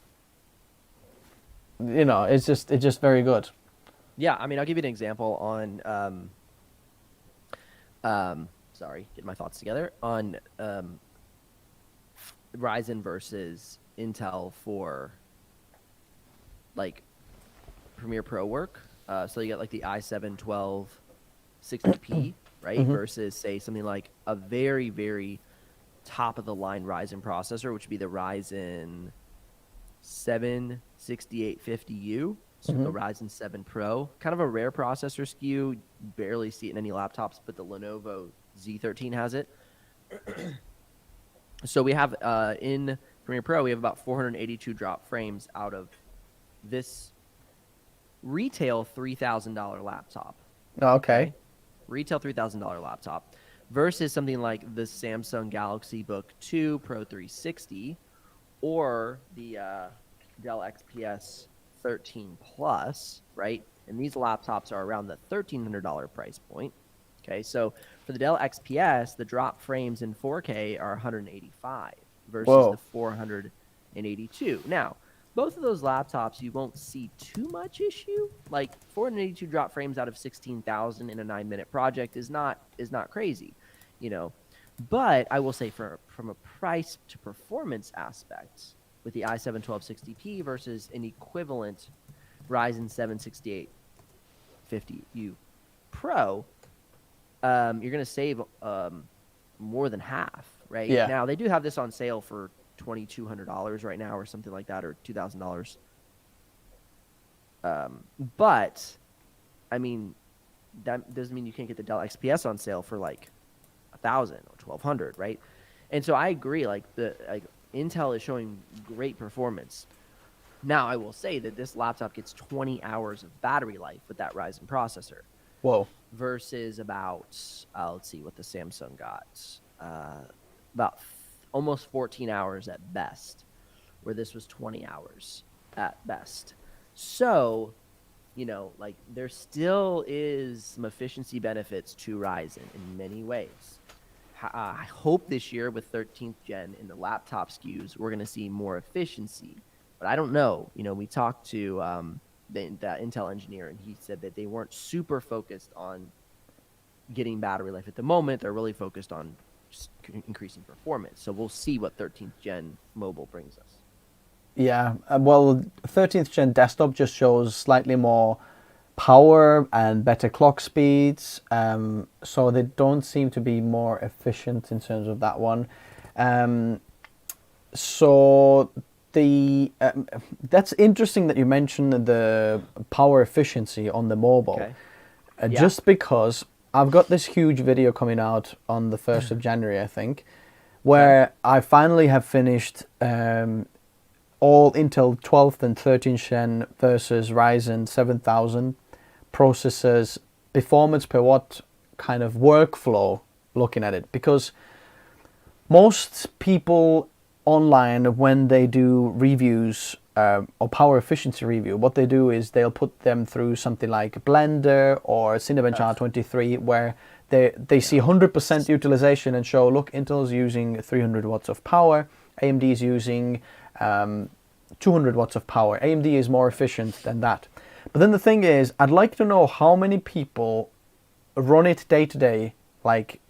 you know, it's just very good. Yeah, I mean, I'll give you an example on sorry, get my thoughts together on Ryzen versus Intel for like Premiere Pro work. So you get like the i7 1260p, right? Versus say something like a very, very top of the line Ryzen processor, which would be the Ryzen 7 6850U. So the Ryzen 7 Pro, kind of a rare processor SKU. Barely see it in any laptops, but the Lenovo Z13 has it. So we have in Premiere Pro, we have about 482 drop frames out of this retail $3,000 laptop. Okay. Retail $3,000 laptop versus something like the Samsung Galaxy Book 2 Pro 360 or the Dell XPS 13 Plus, right? And these laptops are around the $1,300 price point. Okay, so for the Dell XPS, the drop frames in 4K are 185 versus the 482. Now, both of those laptops, you won't see too much issue. Like 482 drop frames out of 16,000 in a 9-minute project is not crazy, you know. But I will say from a price to performance aspect, with the i7 1260p versus an equivalent Ryzen 7 6850U Pro, you're going to save more than half, right? Yeah. Now, they do have this on sale for $2,200 right now or something like that, or $2,000. But, I mean, that doesn't mean you can't get the Dell XPS on sale for like $1,000 or $1,200, right? And so I agree, like Intel is showing great performance. Now, I will say that this laptop gets 20 hours of battery life with that Ryzen processor. Whoa. Versus about, let's see what the Samsung got. About almost 14 hours at best, where this was 20 hours at best. So, you know, like there still is some efficiency benefits to Ryzen in many ways. I hope this year with 13th gen in the laptop SKUs, we're going to see more efficiency. But I don't know. You know, we talked to the Intel engineer, and he said that they weren't super focused on getting battery life at the moment. They're really focused on just increasing performance. So we'll see what 13th gen mobile brings us. Yeah, well, 13th gen desktop just shows slightly more power and better clock speeds, so they don't seem to be more efficient in terms of that one. So the that's interesting that you mentioned the power efficiency on the mobile. Okay. Just because I've got this huge video coming out on the 1st of January, I think, where I finally have finished all Intel 12th and 13th gen versus Ryzen 7000 processors, performance per watt kind of workflow, looking at it. Because most people online, when they do reviews or power efficiency review, what they do is they'll put them through something like Blender or Cinebench R23, where they see 100% utilization and show, look, Intel's using 300 watts of power, AMD is using 200 watts of power. AMD is more efficient than that. But then the thing is, I'd like to know how many people run it day to day, like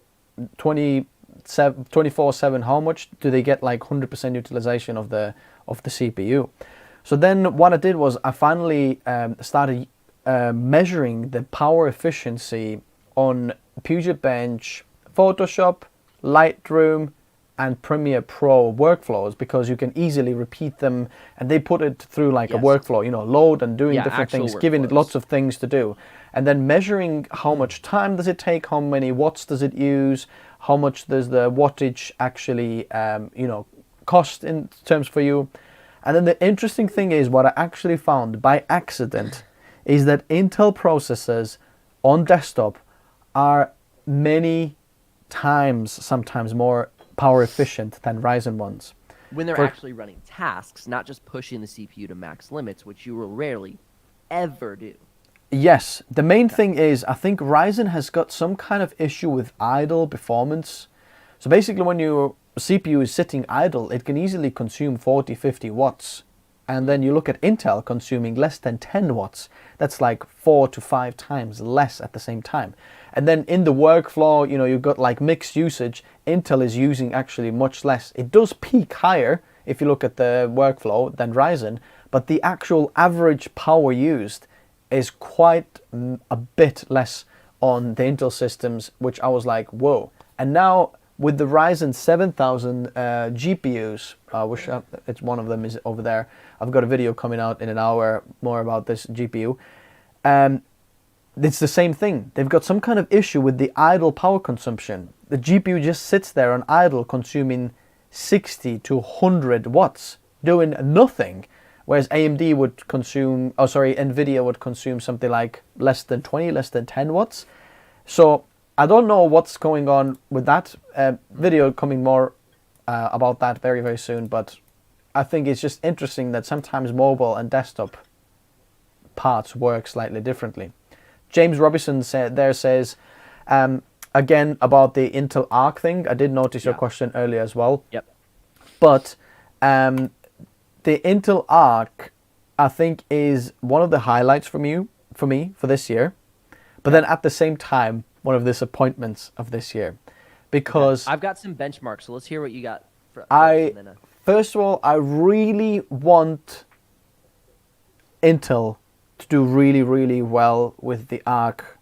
24/7. How much do they get like 100% utilization of the CPU? So then what I did was I finally started measuring the power efficiency on Puget Bench, Photoshop, Lightroom, and Premiere Pro workflows, because you can easily repeat them, and they put it through like a workflow, you know, load and doing different things, giving it lots of things to do, and then measuring how much time does it take, how many watts does it use, how much does the wattage actually, you know, cost in terms for you. And then the interesting thing is what I actually found by accident is that Intel processors on desktop are many times, sometimes more power efficient than Ryzen ones. When they're For- actually running tasks, not just pushing the CPU to max limits, which you will rarely ever do. Yes, the main thing is I think Ryzen has got some kind of issue with idle performance. So basically when your CPU is sitting idle, it can easily consume 40, 50 watts. And then you look at Intel consuming less than 10 watts. That's like 4 to 5 times less at the same time. And then in the workflow, you know, you've got like mixed usage. Intel is using actually much less. It does peak higher if you look at the workflow than Ryzen, but the actual average power used is quite a bit less on the Intel systems, which I was like, whoa. And now with the Ryzen 7000 GPUs, which it's one of them is over there. I've got a video coming out in an hour more about this GPU. It's the same thing. They've got some kind of issue with the idle power consumption. The GPU just sits there on idle, consuming 60 to 100 watts, doing nothing. Whereas AMD would consume, oh sorry, NVIDIA would consume something like less than 20, less than 10 watts. So I don't know what's going on with that. Video coming more about that very, very soon. But I think it's just interesting that sometimes mobile and desktop parts work slightly differently. James Robinson says, again, about the Intel Arc thing. I did notice your question earlier as well. Yep. But the Intel Arc, I think, is one of the highlights for me for this year. But then at the same time, one of the disappointments of this year. Because I've got some benchmarks, so let's hear what you got. First of all, I really want Intel to do really, really well with the Arc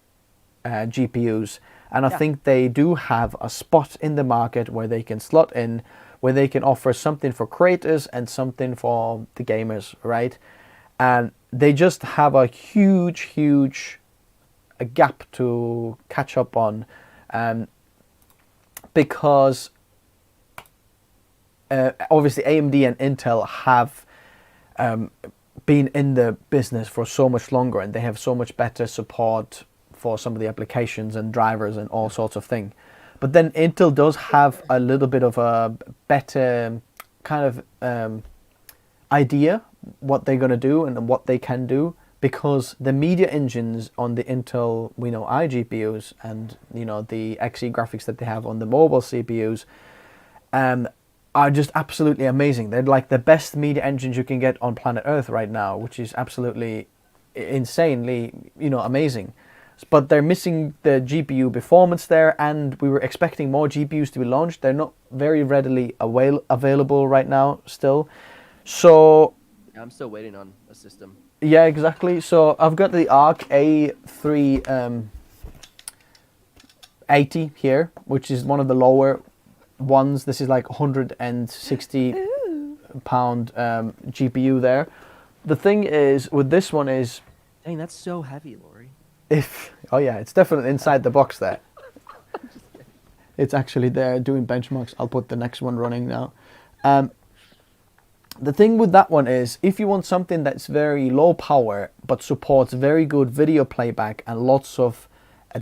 GPUs. And I think they do have a spot in the market where they can slot in, where they can offer something for creators and something for the gamers, right? And they just have a huge gap to catch up on, because obviously AMD and Intel have been in the business for so much longer, and they have so much better support for some of the applications and drivers and all sorts of things. But then Intel does have a little bit of a better kind of idea what they're going to do and what they can do, because the media engines on the Intel iGPUs and the Xe graphics that they have on the mobile CPUs are just absolutely amazing. They're like the best media engines you can get on planet Earth right now, which is absolutely insanely amazing. But they're missing the GPU performance there, and we were expecting more GPUs to be launched. They're not very readily available right now still. So I'm still waiting on a system. Yeah, exactly. So I've got the Arc A380 here, which is one of the lower ones. This is like 160 pound GPU there. The thing is with this one is, dang, that's so heavy, Lori. Oh yeah, it's definitely inside the box there. It's actually there doing benchmarks. I'll put the next one running now. The thing with that one is, if you want something that's very low power but supports very good video playback and lots of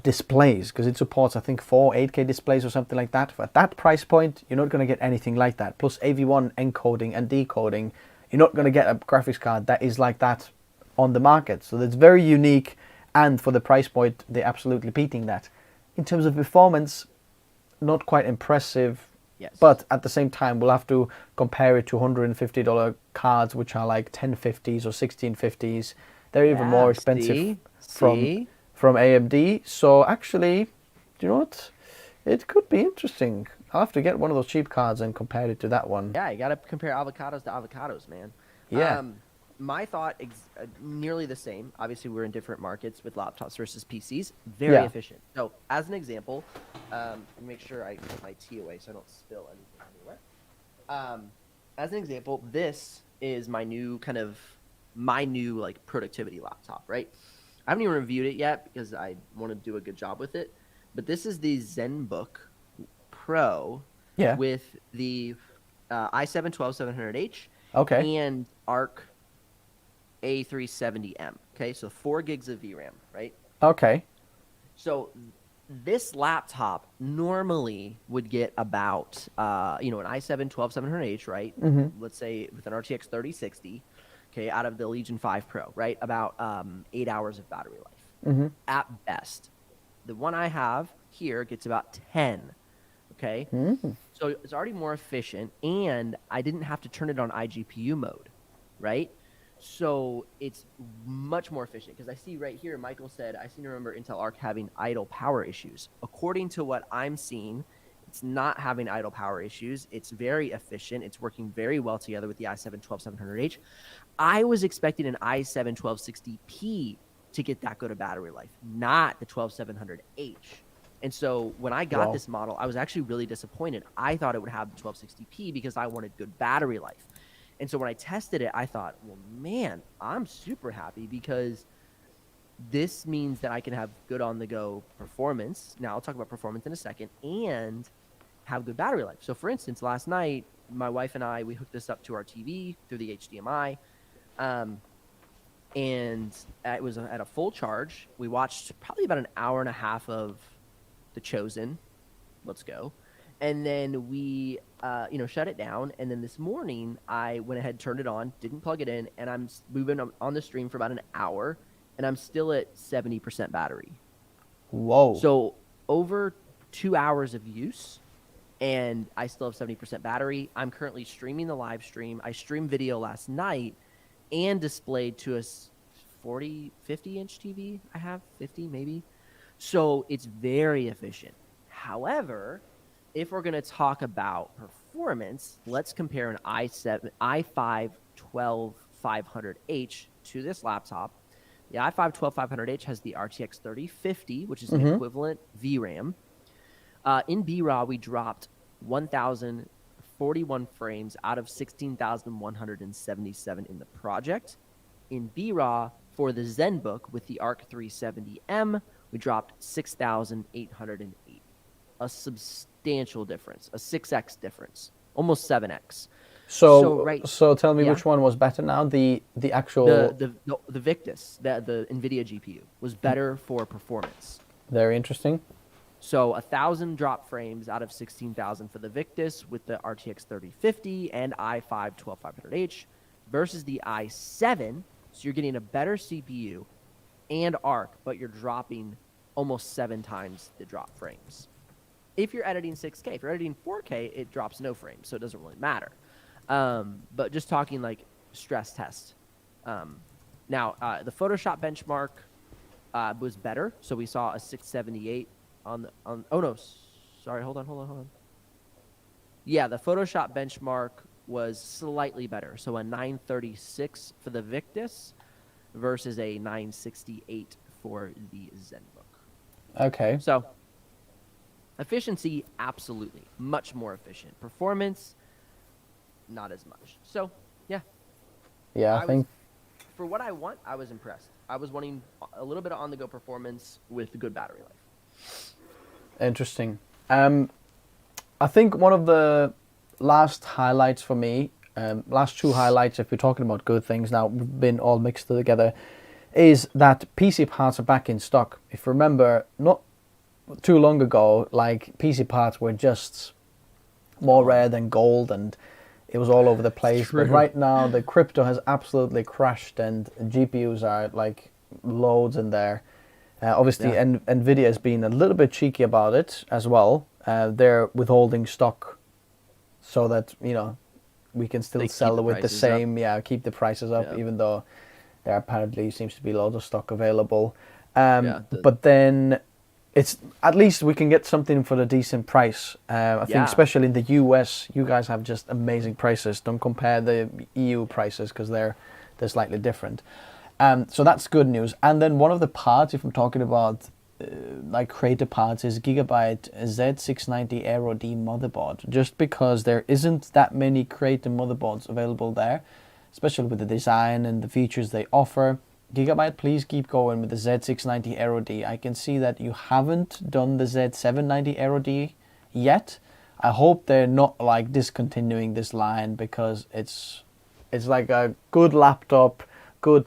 displays, because it supports I think 4 8K displays or something like that, at that price point you're not going to get anything like that. Plus AV1 encoding and decoding, you're not going to get a graphics card that is like that on the market. So that's very unique, and for the price point they're absolutely beating that. In terms of performance, not quite impressive. Yes. But at the same time, we'll have to compare it to $150 cards, which are like 1050s or 1650s. They're even more expensive from AMD. So actually, do you know what? It could be interesting. I'll have to get one of those cheap cards and compare it to that one. Yeah, you got to compare avocados to avocados, man. Yeah. My thought nearly the same. Obviously, we're in different markets with laptops versus PCs. Very efficient. So, as an example, make sure I put my tea away so I don't spill anything anywhere. As an example, this is my new like productivity laptop, right? I haven't even reviewed it yet because I want to do a good job with it. But this is the ZenBook Pro with the i7-12700H Okay. and Arc A370M. Okay, so 4 gigs of VRAM, right? Okay. So this laptop normally would get about, an i7 12700H, right? Let's say with an RTX 3060, okay, out of the Legion 5 Pro, right? About 8 hours of battery life at best. The one I have here gets about 10, okay? So it's already more efficient, and I didn't have to turn it on iGPU mode, right? So it's much more efficient because I see right here, Michael said, I seem to remember Intel Arc having idle power issues. According to what I'm seeing, it's not having idle power issues. It's very efficient. It's working very well together with the i7 12700H. I was expecting an i7 1260p to get that good of battery life, not the 12700H. And so when I got this model, I was actually really disappointed. I thought it would have the 1260p because I wanted good battery life. And so when I tested it, I thought, well, man, I'm super happy because this means that I can have good on-the-go performance. Now, I'll talk about performance in a second, and have good battery life. So, for instance, last night, my wife and I, we hooked this up to our TV through the HDMI, and it was at a full charge. We watched probably about an hour and a half of The Chosen. Let's go. And then we, shut it down. And then this morning, I went ahead, turned it on, didn't plug it in, and we've been on the stream for about an hour, and I'm still at 70% battery. Whoa. So over 2 hours of use, and I still have 70% battery. I'm currently streaming the live stream. I streamed video last night and displayed to a 50-inch TV. I have 50 maybe. So it's very efficient. However, if we're going to talk about performance, let's compare an i5 12500H to this laptop. The i5 12500H has the RTX 3050, which is an equivalent VRAM. In BRAW, we dropped 1,041 frames out of 16,177 in the project. In BRAW, for the ZenBook with the Arc 370M, we dropped 6,808. A substantial difference, a 6x difference, almost 7x. So tell me which one was better now? The actual the Victus, the NVIDIA GPU was better for performance. Very interesting. So 1,000 drop frames out of 16,000 for the Victus with the RTX 3050 and i5 12500H versus the i7. So you're getting a better CPU and Arc, but you're dropping almost 7 times the drop frames. If you're editing 6K, if you're editing 4K, it drops no frames, so it doesn't really matter. But just talking like stress test. Now, the Photoshop benchmark was better, so we saw a 678 on. Oh no, sorry, hold on. Yeah, the Photoshop benchmark was slightly better, so a 936 for the Victus versus a 968 for the ZenBook. Okay. So efficiency, absolutely, much more efficient. Performance, not as much. So, yeah. Yeah, I think for what I want, I was impressed. I was wanting a little bit of on-the-go performance with good battery life. Interesting. I think one of the last highlights for me, last two highlights, if we're talking about good things now, been all mixed together, is that PC parts are back in stock. If you remember, not too long ago, like PC parts were just more rare than gold, and it was all over the place. But right now, the crypto has absolutely crashed, and GPUs are like loads in there. Obviously, NVIDIA has been a little bit cheeky about it as well. They're withholding stock so that, we can still sell it with the same, keep the prices up, even though there apparently seems to be loads of stock available. But then it's at least we can get something for a decent price. I think especially in the US, you guys have just amazing prices. Don't compare the EU prices because they're slightly different. So that's good news. And then one of the parts, if I'm talking about like creator parts, is Gigabyte Z690 Aero D motherboard. Just because there isn't that many creator motherboards available there, especially with the design and the features they offer. Gigabyte, please keep going with the Z690 Aero D. I can see that you haven't done the Z790 Aero D yet. I hope they're not like discontinuing this line because it's It's like a good laptop, good,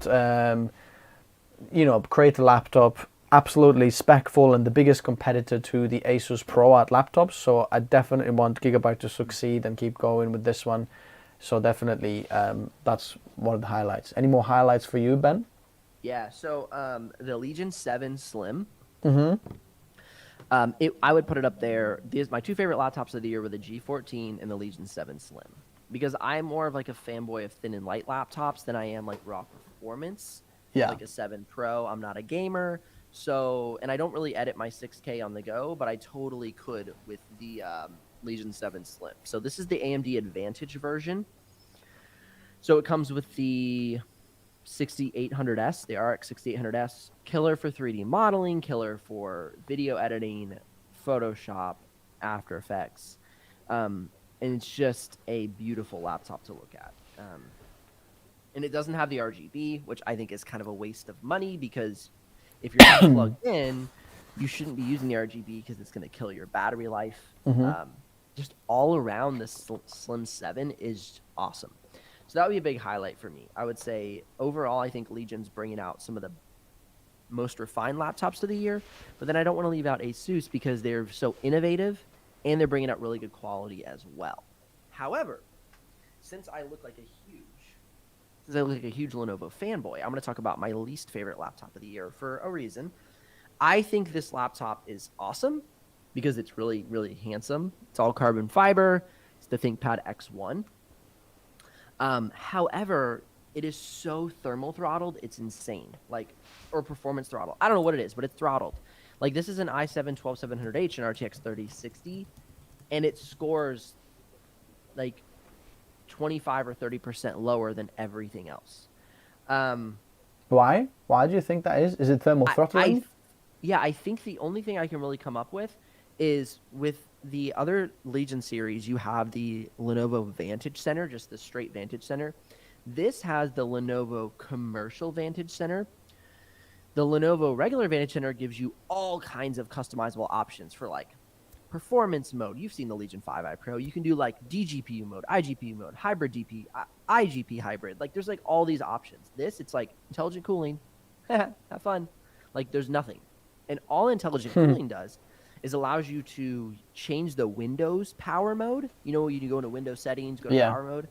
creator laptop, absolutely specful and the biggest competitor to the Asus ProArt laptops. So I definitely want Gigabyte to succeed and keep going with this one. So definitely, that's one of the highlights. Any more highlights for you, Ben? Yeah, so the Legion 7 Slim, Mm-hmm. I would put it up there. My two favorite laptops of the year were the G14 and the Legion 7 Slim. Because I'm more of like a fanboy of thin and light laptops than I am like raw performance. Yeah. Like a 7 Pro. I'm not a gamer. So, and I don't really edit my 6K on the go, but I totally could with the Legion 7 Slim. So this is the AMD Advantage version. So it comes with the 6800S, the RX 6800S, killer for 3D modeling, killer for video editing, Photoshop, After Effects. And it's just a beautiful laptop to look at. And it doesn't have the RGB, which I think is kind of a waste of money because if you're plugged in, you shouldn't be using the RGB because it's going to kill your battery life. Just all around, the Slim 7 is awesome. So that would be a big highlight for me. I would say overall, I think Legion's bringing out some of the most refined laptops of the year, but then I don't want to leave out Asus because they're so innovative and they're bringing out really good quality as well. However, since I look like a huge Lenovo fanboy, I'm going to talk about my least favorite laptop of the year for a reason. I think this laptop is awesome because it's really, really handsome. It's all carbon fiber. It's the ThinkPad X1. However, it is so thermal throttled, it's insane. Or performance throttle. I don't know what it is, but it's throttled. Like, this is an i7-12700H and RTX 3060, and it scores, 25 or 30% lower than everything else. Why? Why do you think that is? Is it thermal throttling? I think the only thing I can really come up with is with the other Legion series, you have the Lenovo Vantage Center, just the straight Vantage Center. This has the Lenovo Commercial Vantage Center. The Lenovo regular Vantage Center gives you all kinds of customizable options for performance mode. You've seen the Legion 5i Pro. You can do DGPU mode, iGPU mode, hybrid DP, iGP hybrid. There's all these options. It's intelligent cooling. Have fun. There's nothing. And all intelligent cooling does is allows you to change the Windows power mode. You can go into Windows settings, go to power mode.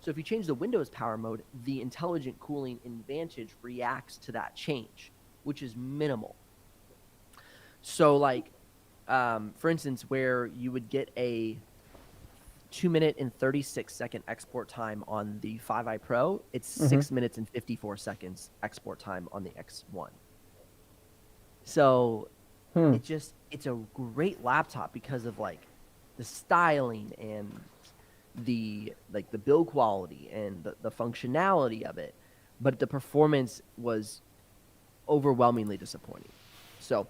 So if you change the Windows power mode, the intelligent cooling in Vantage reacts to that change, which is minimal. So for instance, where you would get a 2-minute and 36-second export time on the 5i Pro, it's 6 minutes and 54 seconds export time on the X1. So it's a great laptop because of the styling and the build quality and the functionality of it, but the performance was overwhelmingly disappointing. So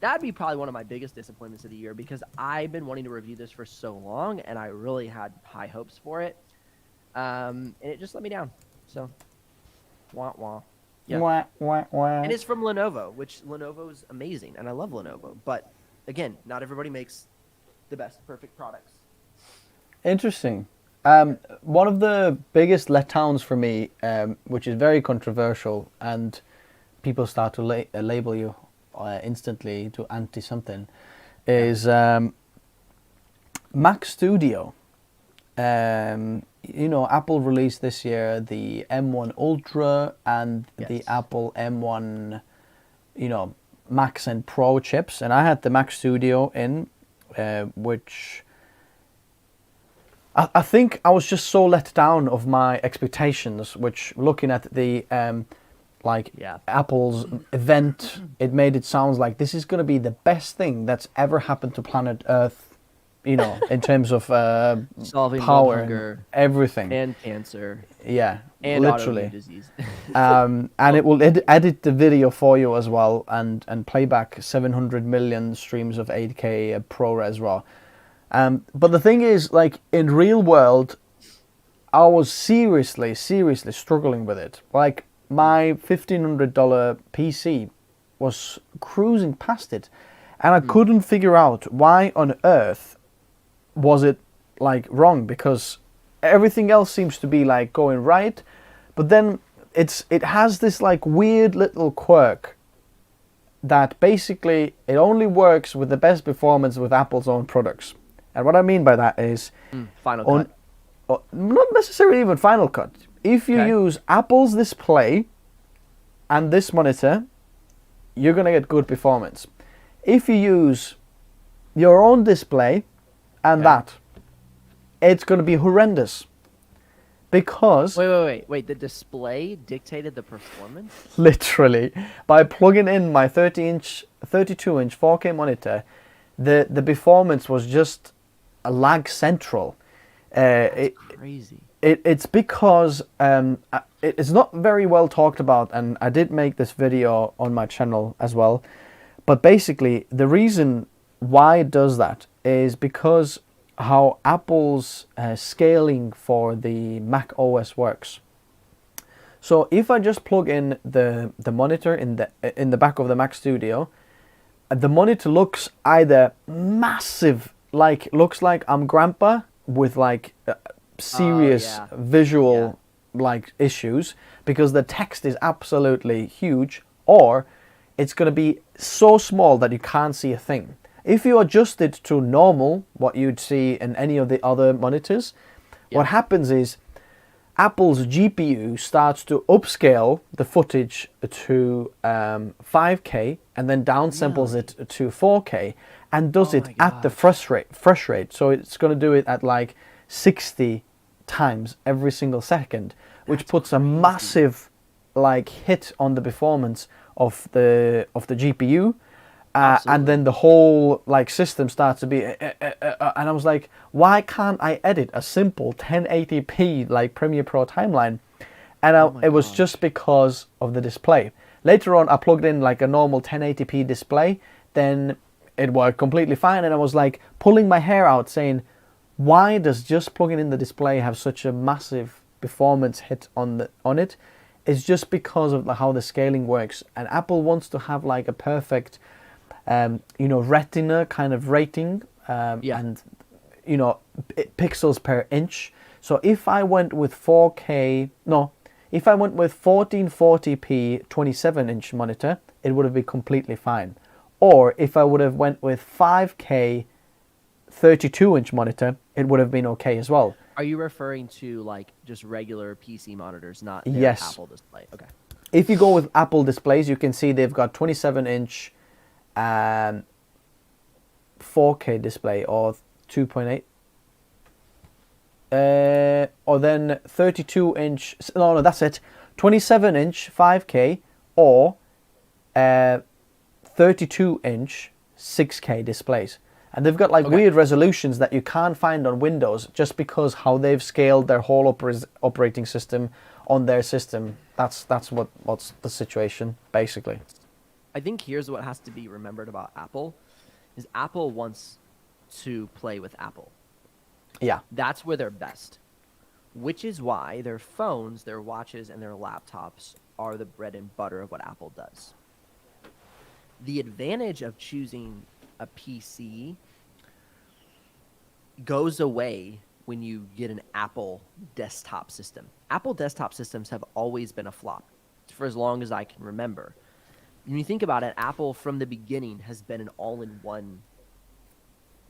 that'd be probably one of my biggest disappointments of the year because I've been wanting to review this for so long and I really had high hopes for it, and it just let me down. So wah wah. Yeah. Wah, wah, wah. And it's from Lenovo, which Lenovo's amazing, and I love Lenovo. But again, not everybody makes the best perfect products. Interesting. One of the biggest letdowns for me, which is very controversial, and people start to label you instantly to anti-something, is Mac Studio. Apple released this year the M1 Ultra and the Apple M1, Max and Pro chips, and I had the Mac Studio in, which I think I was just so let down of my expectations. Which, looking at the Apple's event, it made it sound like this is going to be the best thing that's ever happened to planet Earth. In terms of solving power, hunger, everything, and cancer, and literally autoimmune disease. And it will edit the video for you as well, and play back 700 million streams of 8K ProRes RAW. But the thing is, in real world, I was seriously struggling with it. My $1,500 PC was cruising past it, and I couldn't figure out why on earth was it wrong, because everything else seems to be like going right, but then it has this like weird little quirk that basically it only works with the best performance with Apple's own products. And what I mean by that is Final Cut. not necessarily even Final Cut. If you Okay. use Apple's display and this monitor, you're going to get good performance. If you use your own display and Okay. that, it's going to be horrendous. Because Wait. The display dictated the performance? literally, by plugging in my 32-inch 4K monitor, the performance was just a lag central. That's crazy. It's because it's not very well talked about, and I did make this video on my channel as well. But basically, the reason why it does that is because how Apple's scaling for the Mac OS works. So if I just plug in the monitor in the back of the Mac Studio, the monitor looks either massive, like looks like I'm grandpa with like serious yeah. visual like issues because the text is absolutely huge, or it's going to be so small that you can't see a thing. If you adjust it to normal, what you'd see in any of the other monitors, what happens is Apple's GPU starts to upscale the footage to 5K and then downsamples it to 4K and does Oh it my at the fresh rate. So it's going to do it at like 60 times every single second, which That's puts a massive like hit on the performance of the GPU. And then the whole like system starts to be and I was like, why can't I edit a simple 1080p like Premiere Pro timeline? And it was just because of the display. Later on I plugged in like a normal 1080p display, then it worked completely fine, and I was like pulling my hair out saying, why does just plugging in the display have such a massive performance hit on it? It's just because of how the scaling works, and Apple wants to have like a perfect Retina kind of rating, and pixels per inch. So if I went with 1440p 27-inch monitor, it would have been completely fine. Or if I would have went with 5K 32-inch monitor, it would have been okay as well. Are you referring to like just regular PC monitors, not their Yes. Apple display? Okay. If you go with Apple displays, you can see they've got 27-inch 4K display or 2.8. Or then 32-inch. No, that's it. 27-inch 5K or 32-inch 6K displays. And they've got like weird resolutions that you can't find on Windows just because how they've scaled their whole operating system on their system. That's what's the situation basically. I think here's what has to be remembered about Apple is Apple wants to play with Apple. Yeah. That's where they're best, which is why their phones, their watches, and their laptops are the bread and butter of what Apple does. The advantage of choosing a PC goes away when you get an Apple desktop system. Apple desktop systems have always been a flop for as long as I can remember. When you think about it, Apple from the beginning has been an all-in-one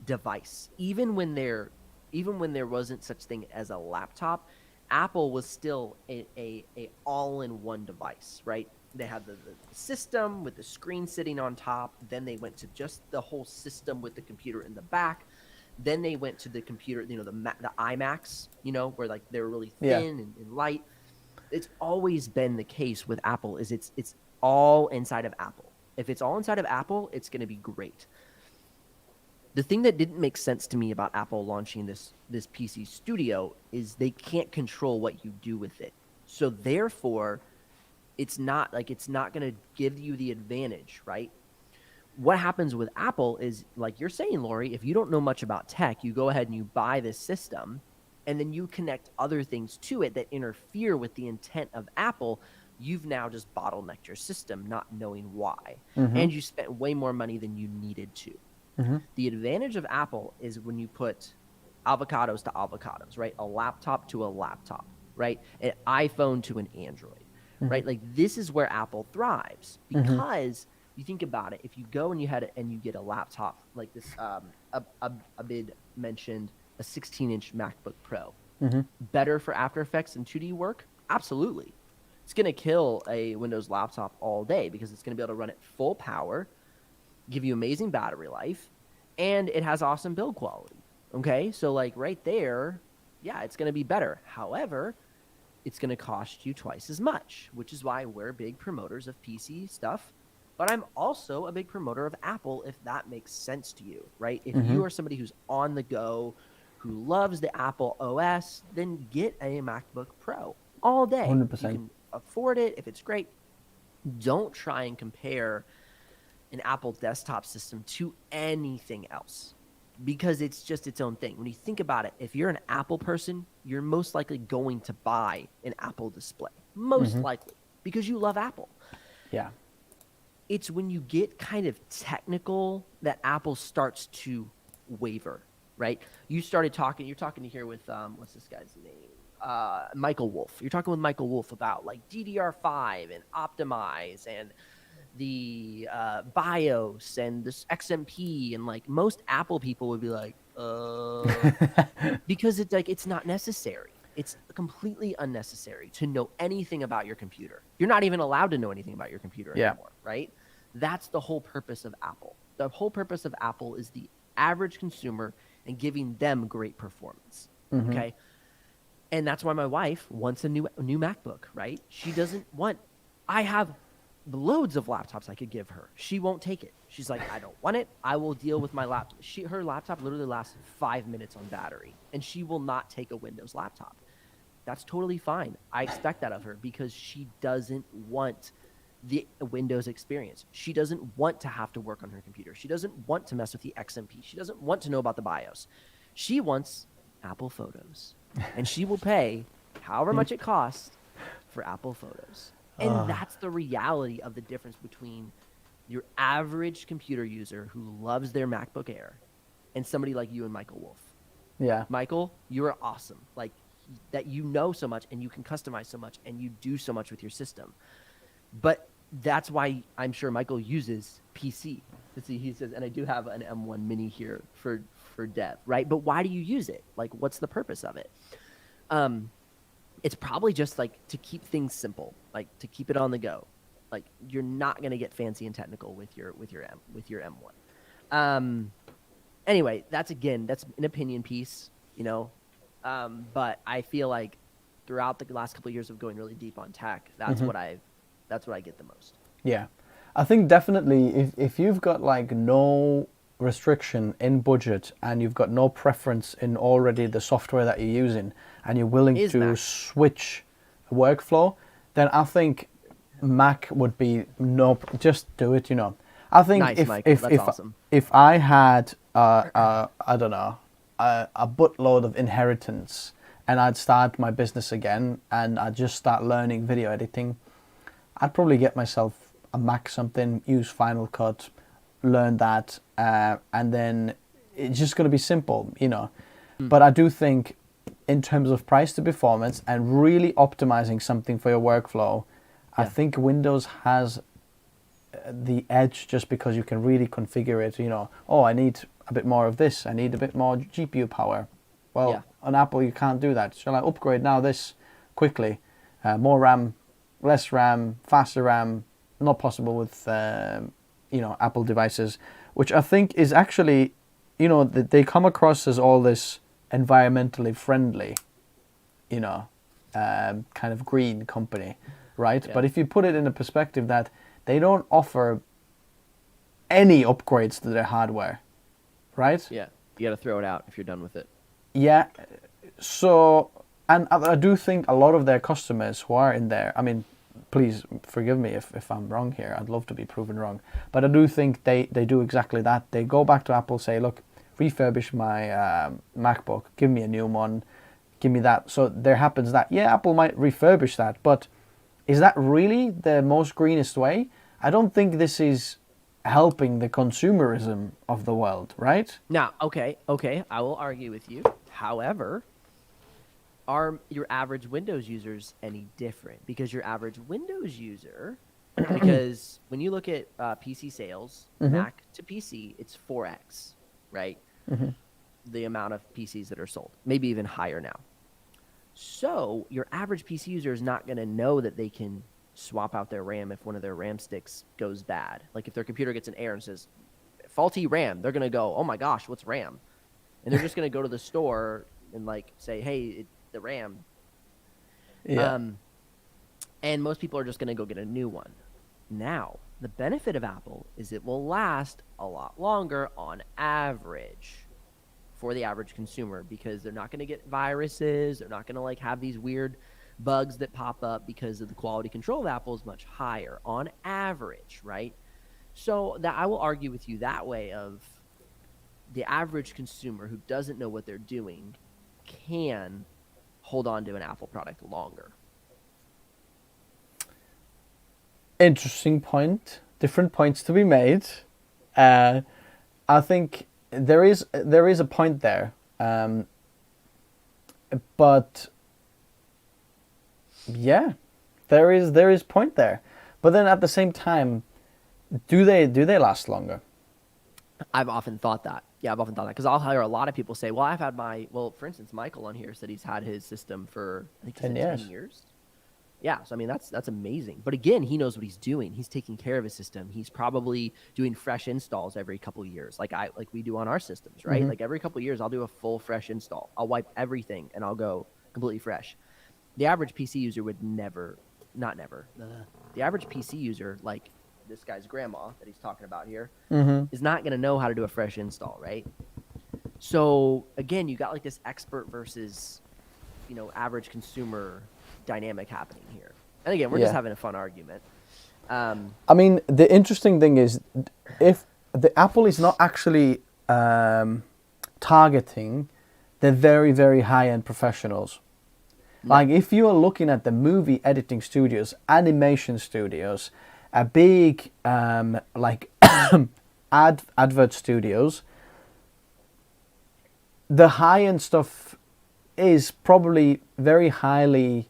device. Even when there wasn't such thing as a laptop, Apple was still a all-in-one device, right? They had the system with the screen sitting on top. Then they went to just the whole system with the computer in the back. Then they went to the computer, the iMacs, where like they're really thin and light. It's always been the case with Apple is it's all inside of Apple. If it's all inside of Apple, it's going to be great. The thing that didn't make sense to me about Apple launching this PC Studio is they can't control what you do with it. So therefore, it's not going to give you the advantage, right? What happens with Apple is, like you're saying, Lori, if you don't know much about tech, you go ahead and you buy this system, and then you connect other things to it that interfere with the intent of Apple. You've now just bottlenecked your system, not knowing why. And you spent way more money than you needed to. The advantage of Apple is when you put avocados to avocados, right? A laptop to a laptop, right? An iPhone to an Android, right? Like this is where Apple thrives because you think about it. If you go and you get a laptop like this, Abid mentioned a 16-inch MacBook Pro, better for After Effects and 2D work, absolutely. It's gonna kill a Windows laptop all day because it's gonna be able to run at full power, give you amazing battery life, and it has awesome build quality. Okay, so like right there, yeah, it's going to be better. However, it's going to cost you twice as much, which is why we're big promoters of PC stuff. But I'm also a big promoter of Apple, if that makes sense to you, right? If you are somebody who's on the go, who loves the Apple OS, then get a MacBook Pro all day. 100%. You can afford it if it's great. Don't try and compare an Apple desktop system to anything else because it's just its own thing. When you think about it, if you're an Apple person, you're most likely going to buy an Apple display. Most likely because you love Apple. Yeah. It's when you get kind of technical that Apple starts to waver, right? You're talking here with, what's this guy's name? Michael Wolf. You're talking with Michael Wolf about like DDR5 and Optimize and the BIOS and this XMP, and like most Apple people would be like, because it's like it's not necessary. It's completely unnecessary to know anything about your computer. You're not even allowed to know anything about your computer anymore, right? That's the whole purpose of Apple. The whole purpose of Apple is the average consumer and giving them great performance. Okay, and that's why my wife wants a new MacBook, right? She doesn't want. I have loads of laptops I could give her. She won't take it. She's like, I don't want it. I will deal with my laptop. Her laptop literally lasts 5 minutes on battery, and she will not take a Windows laptop. That's totally fine. I expect that of her because she doesn't want the Windows experience. She doesn't want to have to work on her computer. She doesn't want to mess with the XMP. She doesn't want to know about the BIOS. She wants Apple Photos, and she will pay however much it costs for Apple Photos. And that's the reality of the difference between your average computer user who loves their MacBook Air and somebody like you and Michael Wolf. Yeah. Michael, you are awesome. Like that, you know so much and you can customize so much and you do so much with your system. But that's why I'm sure Michael uses PC. Let's see, he says, and I do have an M1 Mini here for dev, right? But why do you use it? Like, what's the purpose of it? It's probably just like to keep things simple, like to keep it on the go. Like you're not gonna get fancy and technical with your M1. Anyway, that's an opinion piece, you know. But I feel like throughout the last couple of years of going really deep on tech, that's what I get the most. Yeah, I think definitely if you've got like no restriction in budget and you've got no preference in already the software that you're using and you're willing to switch workflow, then I think Mac would be just do it, you know. I think awesome. if I had I don't know a buttload of inheritance and I'd start my business again and I'd just start learning video editing, I'd probably get myself a Mac something, use Final Cut, learn that, and then it's just going to be simple, you know. But I do think in terms of price to performance and really optimizing something for your workflow, I think Windows has the edge just because you can really configure it, you know. Oh, I need a bit more of this. I need a bit more GPU power. Well, on Apple, you can't do that. Shall I upgrade now this quickly? More RAM, less RAM, faster RAM, not possible with, you know, Apple devices, which I think is actually, you know, they come across as all this environmentally friendly, you know, kind of green company, right? But if you put it in a perspective that they don't offer any upgrades to their hardware, right? Yeah, you got to throw it out if you're done with it. Yeah, so, and I do think a lot of their customers who are in there, I mean, please forgive me if I'm wrong here. I'd love to be proven wrong. But I do think they do exactly that. They go back to Apple, say, look, refurbish my MacBook, give me a new one, give me that. So there happens that, yeah, Apple might refurbish that, but is that really the most greenest way? I don't think this is helping the consumerism of the world, right? Now, okay, I will argue with you. However, are your average Windows users any different? Because your average Windows user, because when you look at PC sales, Mac to PC, it's 4x, right? The amount of PCs that are sold, maybe even higher now. So your average PC user is not going to know that they can swap out their RAM if one of their RAM sticks goes bad. Like if their computer gets an error and says faulty RAM, they're going to go, oh my gosh, what's RAM? And they're just going to go to the store and like say, hey, the RAM. Yeah. And most people are just going to go get a new one. Now, the benefit of Apple is it will last a lot longer on average for the average consumer, because they're not going to get viruses. They're not going to like have these weird bugs that pop up because of the quality control of Apple is much higher on average, right? So that I will argue with you that way of the average consumer who doesn't know what they're doing can hold on to an Apple product longer. Interesting point. Different points to be made. I think there is a point there, but yeah, there is point there. But then at the same time, do they last longer? I've often thought that. Yeah, I've often thought that because I'll hear a lot of people say, "Well, I've had for instance, Michael on here said he's had his system for I think 10 years. 10 years." Yeah, so I mean that's amazing. But again, he knows what he's doing. He's taking care of his system. He's probably doing fresh installs every couple of years, like we do on our systems, right? Like every couple of years, I'll do a full fresh install. I'll wipe everything and I'll go completely fresh. The average PC user would never. The average PC user, like this guy's grandma that he's talking about here, is not going to know how to do a fresh install, right? So again, you got like this expert versus, average consumer dynamic happening here. And again, we're just having a fun argument. I mean, the interesting thing is, if the Apple is not actually targeting the very, very high-end professionals. Like if you are looking at the movie editing studios, animation studios, a big like advert studios, the high-end stuff is probably very highly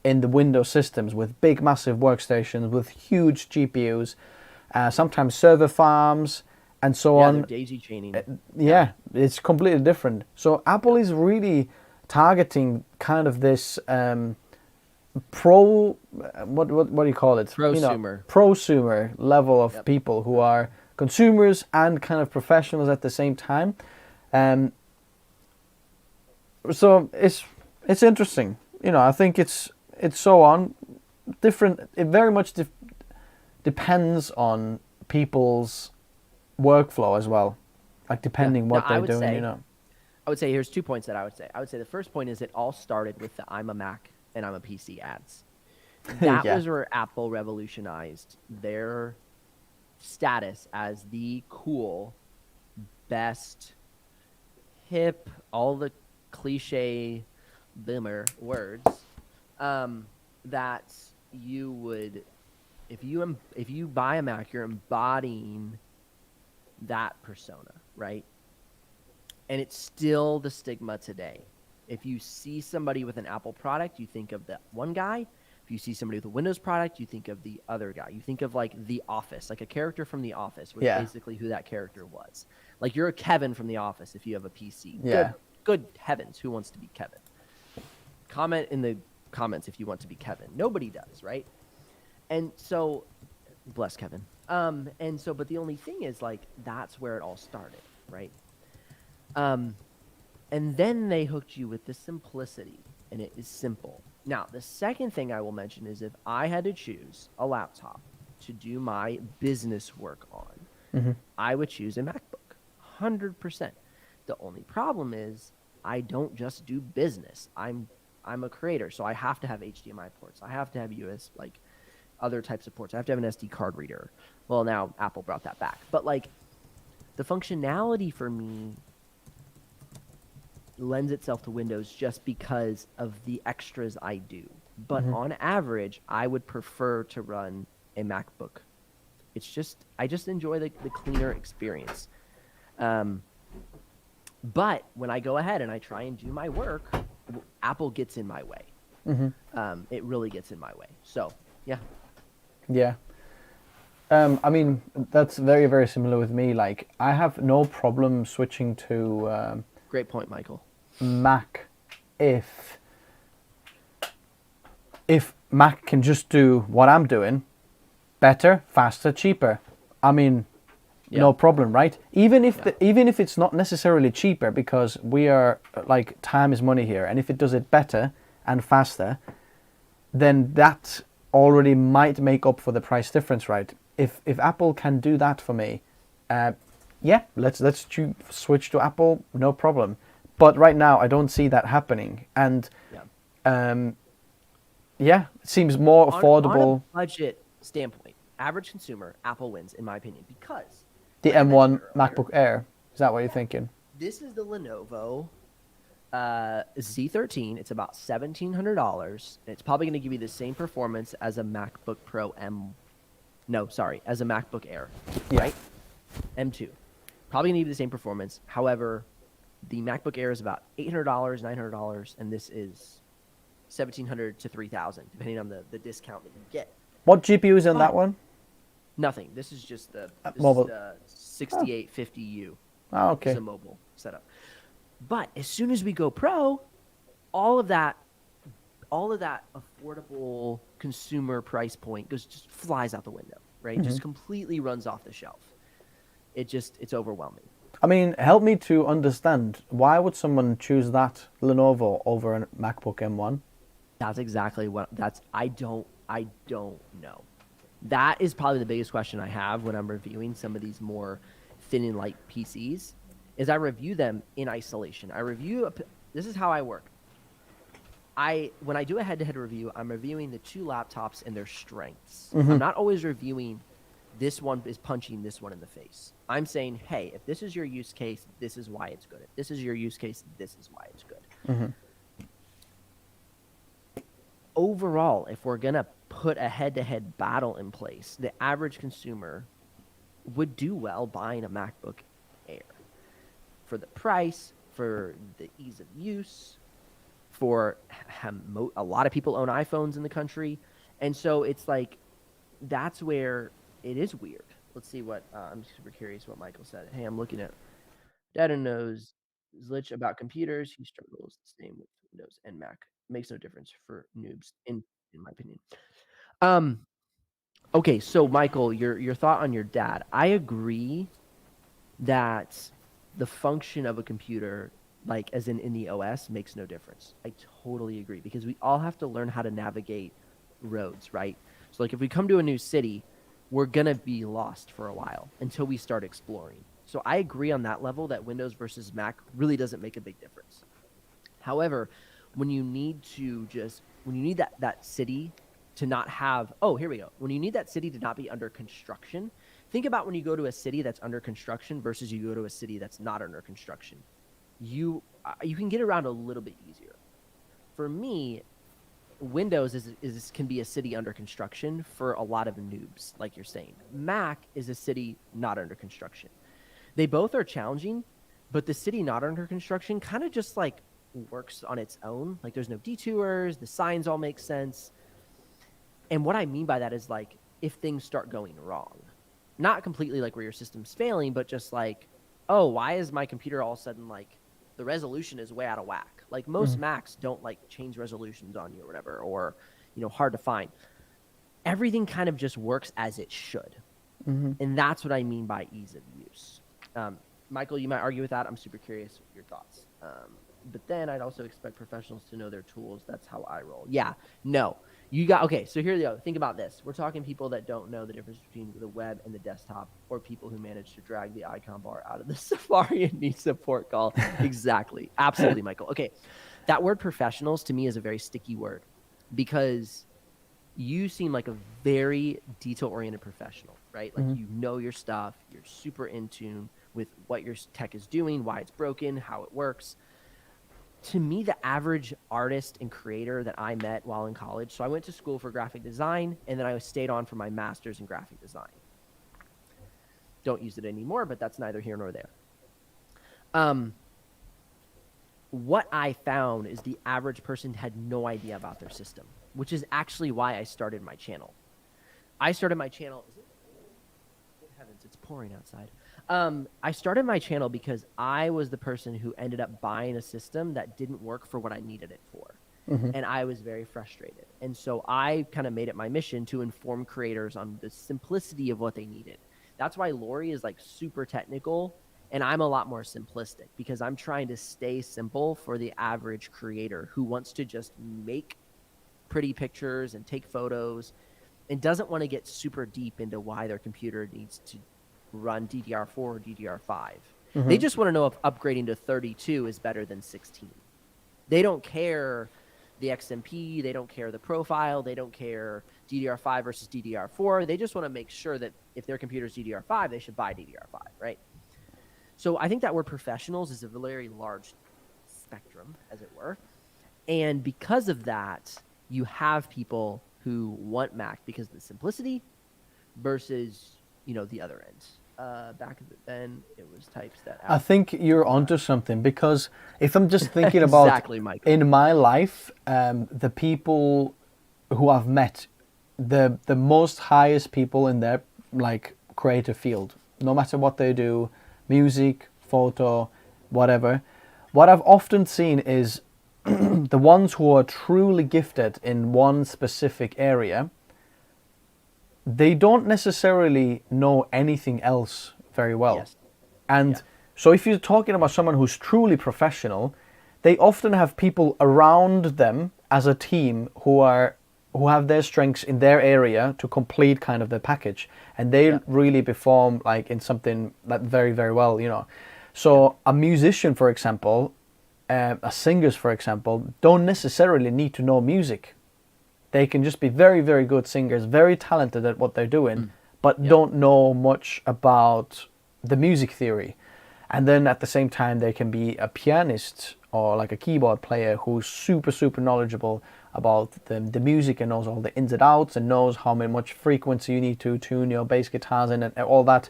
in the Windows systems with big, massive workstations with huge GPUs, sometimes server farms, and so on. Daisy chaining. Yeah, it's completely different. So Apple is really targeting kind of this what do you call it? Prosumer. Prosumer level of people who are consumers and kind of professionals at the same time. So it's interesting. I think it's so on different. It very much depends on people's workflow as well, like depending what they're doing. I would say here's 2 points that I would say. I would say the first point is it all started with the I'm a Mac and I'm a PC ads. That was where Apple revolutionized their status as the cool, best, hip, all the cliche boomer words that you would, if you buy a Mac, you're embodying that persona, right? And it's still the stigma today. If you see somebody with an Apple product, you think of the one guy. If you see somebody with a Windows product, you think of the other guy. You think of like The Office, like a character from The Office, which is basically who that character was. Like you're a Kevin from The Office if you have a PC. Yeah. Good heavens, who wants to be Kevin? Comment in the comments if you want to be Kevin. Nobody does, right? And so, bless Kevin. But the only thing is like that's where it all started, right? And then they hooked you with the simplicity, and it is simple. Now, the second thing I will mention is if I had to choose a laptop to do my business work on, I would choose a MacBook, 100%. The only problem is I don't just do business. I'm a creator, so I have to have HDMI ports. I have to have US, like other types of ports. I have to have an SD card reader. Well, now Apple brought that back. But like the functionality for me lends itself to Windows just because of the extras I do. But on average, I would prefer to run a MacBook. I just enjoy the cleaner experience. But when I go ahead and I try and do my work, Apple gets in my way. It really gets in my way. So, yeah. Yeah. I mean, that's very, very similar with me. Like, I have no problem switching to Great point, Michael. Mac if Mac can just do what I'm doing better, faster, cheaper. I mean, no problem, right? Even if even if it's not necessarily cheaper, because we are like, time is money here, and if it does it better and faster, then that already might make up for the price difference, right? If Apple can do that for me, yeah, let's switch to Apple, no problem. But right now, I don't see that happening, and yeah, it seems more affordable. On a budget standpoint, average consumer, Apple wins, in my opinion, because The like I M1 mentioned earlier, MacBook Air, is that what you're thinking? this is the Lenovo Z13. It's about $1,700. It's probably going to give you the same performance as a MacBook Pro as a MacBook Air, Yeah. right? M2. Probably going to give you the same performance. However, the MacBook Air is about $800, $900, and this is $1,700 to $3,000, depending on the discount that you get. What GPU is on that one? Nothing. This is just the mobile. 6850U. Oh, okay. It's a mobile setup. But as soon as we go Pro, all of that affordable consumer price point just flies out the window, right? Just completely runs off the shelf. It's overwhelming. I mean, help me to understand, why would someone choose that Lenovo over a MacBook M1? That's exactly I don't know. That is probably the biggest question I have when I'm reviewing some of these more thin and light PCs, is I review them in isolation. This is how I work. When I do a head-to-head review, I'm reviewing the two laptops and their strengths. I'm not always reviewing this one is punching this one in the face. I'm saying, hey, if this is your use case, this is why it's good. If this is your use case, this is why it's good. Overall, if we're going to put a head-to-head battle in place, the average consumer would do well buying a MacBook Air. For the price, for the ease of use, for a lot of people own iPhones in the country. And so it's like, that's where it is weird. Let's see what, I'm super curious what Michael said. Hey, I'm looking at Data knows Zlich about computers. He struggles the same with Windows and Mac. Makes no difference for noobs, in my opinion. Okay, so Michael, your thought on your dad. I agree that the function of a computer, like as in the OS, makes no difference. I totally agree, because we all have to learn how to navigate roads, right? So like if we come to a new city, we're gonna be lost for a while until we start exploring. So I agree on that level that Windows versus Mac really doesn't make a big difference. However, when you need that city to not have, when you need that city to not be under construction, think about when you go to a city that's under construction versus you go to a city that's not under construction. You can get around a little bit easier. For me, Windows can be a city under construction for a lot of noobs, like you're saying. Mac is a city not under construction. They both are challenging, but the city not under construction kind of just like works on its own. Like there's no detours, the signs all make sense. And what I mean by that is like if things start going wrong, not completely like where your system's failing, but just like, oh, why is my computer all of a sudden like the resolution is way out of whack? Like most Macs don't like change resolutions on you or whatever, or, hard to find. Everything kind of just works as it should. And that's what I mean by ease of use. Michael, you might argue with that. I'm super curious your thoughts. But then I'd also expect professionals to know their tools. That's how I roll. Yeah, no. Okay, so here you go. Think about this. We're talking people that don't know the difference between the web and the desktop, or people who manage to drag the icon bar out of the Safari and need support call. Exactly. Absolutely, Michael. Okay, that word professionals to me is a very sticky word, because you seem like a very detail-oriented professional, right? Like you know your stuff. You're super in tune with what your tech is doing, why it's broken, how it works. To me, the average artist and creator that I met while in college, so I went to school for graphic design, and then I stayed on for my master's in graphic design. Don't use it anymore, but that's neither here nor there. what I found is the average person had no idea about their system, which is actually why I started my channel. I started my channel. Good heavens, it's pouring outside. I started my channel because I was the person who ended up buying a system that didn't work for what I needed it for. And I was very frustrated. And so I kind of made it my mission to inform creators on the simplicity of what they needed. That's why Lori is like super technical and I'm a lot more simplistic because I'm trying to stay simple for the average creator who wants to just make pretty pictures and take photos and doesn't want to get super deep into why their computer needs to run DDR4 or DDR5. They just want to know if upgrading to 32 is better than 16. They don't care the XMP, they don't care the profile, they don't care DDR5 versus DDR4. They just want to make sure that if their computer's DDR5, they should buy DDR5, right? So I think that word professionals is a very large spectrum, as it were. And because of that, you have people who want Mac because of the simplicity versus, the other end. Back then, it was types that... I think you're onto something because if I'm just thinking about Exactly, Michael. in my life, the people who I've met, the most highest people in their like creative field, no matter what they do, music, photo, whatever. What I've often seen is the ones who are truly gifted in one specific area, they don't necessarily know anything else very well. Yes. And so if you're talking about someone who's truly professional, they often have people around them as a team who have their strengths in their area to complete kind of the package, and they really perform like in something that very, very well, So a musician, for example, a singers, for example, don't necessarily need to know music. They can just be very, very good singers, very talented at what they're doing, but don't know much about the music theory. And then at the same time, they can be a pianist or like a keyboard player who's super, super knowledgeable about the music and knows all the ins and outs and knows how much frequency you need to tune your bass guitars in and all that.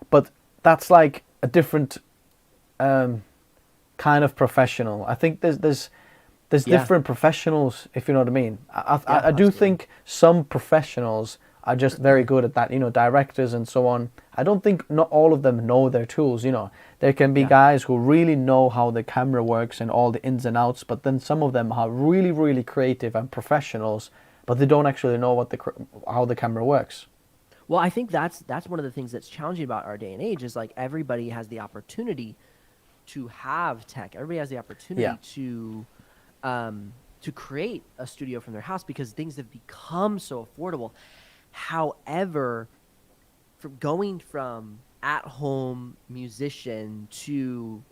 But that's like a different kind of professional. I think there's different professionals, if you know what I mean. I do think some professionals are just very good at that, directors and so on. I don't think not all of them know their tools, There can be guys who really know how the camera works and all the ins and outs, but then some of them are really, really creative and professionals, but they don't actually know how the camera works. Well, I think that's one of the things that's challenging about our day and age is like everybody has the opportunity to have tech. Everybody has the opportunity to create a studio from their house because things have become so affordable. However, going from at-home musician to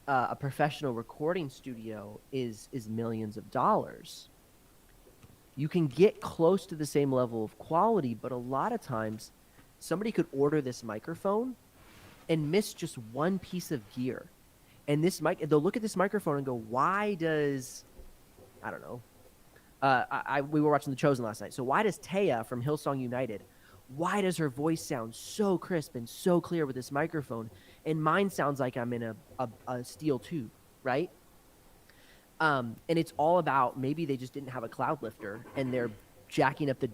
a professional recording studio is millions of dollars. You can get close to the same level of quality, but a lot of times somebody could order this microphone and miss just one piece of gear. And they'll look at this microphone and go, why does, I don't know, we were watching The Chosen last night. So why does Taya from Hillsong United, why does her voice sound so crisp and so clear with this microphone, and mine sounds like I'm in a steel tube, right? And it's all about maybe they just didn't have a cloud lifter and they're jacking up the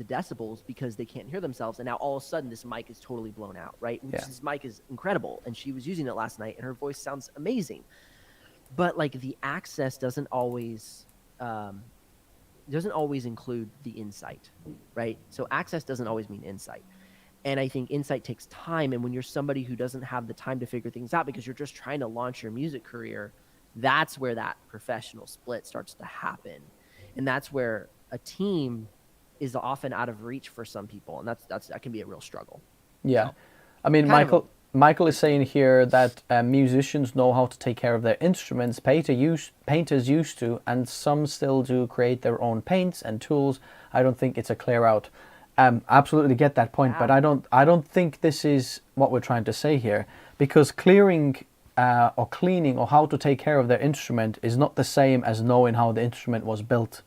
decibels because they can't hear themselves, and now all of a sudden this mic is totally blown out, right? This mic is incredible, and she was using it last night, and her voice sounds amazing. But like the access doesn't always include the insight, right? So access doesn't always mean insight. And I think insight takes time, and when you're somebody who doesn't have the time to figure things out because you're just trying to launch your music career, that's where that professional split starts to happen. And that's where a team is often out of reach for some people, and that can be a real struggle. Yeah. So, I mean, Michael is saying here that musicians know how to take care of their instruments. Painters used to, and some still do, create their own paints and tools. I don't think it's a clear out. Absolutely get that point, but I don't think this is what we're trying to say here, because clearing or cleaning or how to take care of their instrument is not the same as knowing how the instrument was built.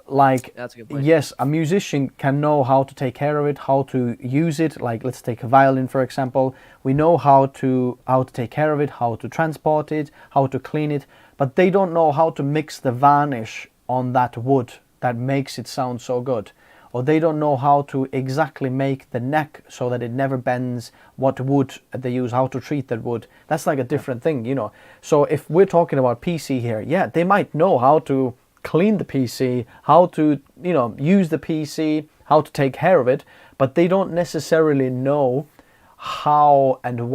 Like, That's a good point. yes, a musician can know how to take care of it, how to use it. Like, let's take a violin, for example. We know how to take care of it, how to transport it, how to clean it, but they don't know how to mix the varnish on that wood that makes it sound so good. Or they don't know how to exactly make the neck so that it never bends, what wood they use, how to treat that wood. That's like a different thing, you know. So if we're talking about PC here, yeah, they might know how to clean the PC, how to, you know, use the PC, how to take care of it, but they don't necessarily know how and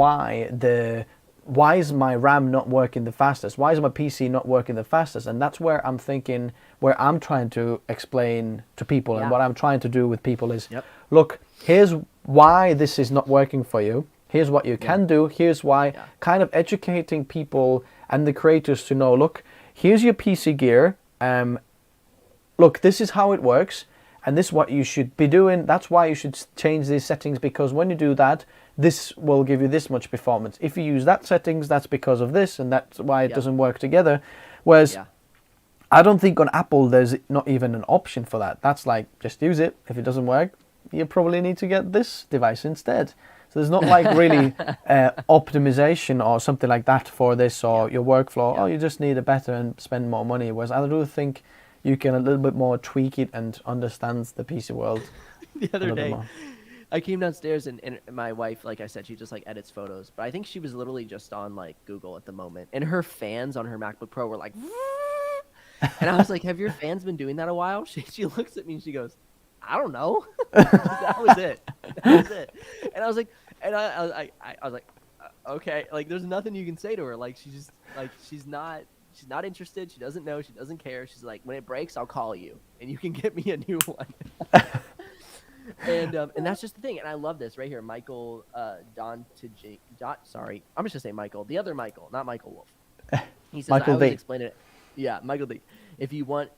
why is my RAM not working the fastest? Why is my PC not working the fastest? And that's where I'm thinking, where I'm trying to explain to people, and what I'm trying to do with people is, look, here's why this is not working for you. Here's what you can do. Here's why, kind of educating people and the creators to know, look, here's your PC gear. Look, this is how it works, and this is what you should be doing. That's why you should change these settings, because when you do that, this will give you this much performance. If you use that settings, that's because of this, and that's why it doesn't work together. Whereas I don't think on Apple there's not even an option for that. That's like, just use it. If it doesn't work, you probably need to get this device instead. So there's not like really optimization or something like that for this, or your workflow. Oh, you just need a better and spend more money. Whereas I do think you can a little bit more tweak it and understand the PC world. The other day, I came downstairs and my wife, like I said, she just like edits photos. But I think she was literally just on like Google at the moment. And her fans on her MacBook Pro were like, and I was like, have your fans been doing that a while? She looks at me and she goes, I don't know. That was it. That was it. And I was like, I was like, okay, like there's nothing you can say to her. Like she's not interested. She doesn't know. She doesn't care. She's like, when it breaks, I'll call you and you can get me a new one. And that's just the thing. And I love this right here. Michael sorry, I'm just gonna say Michael. The other Michael, not Michael Wolf. He says, Michael I always D. explain it. Yeah, Michael D. If you want,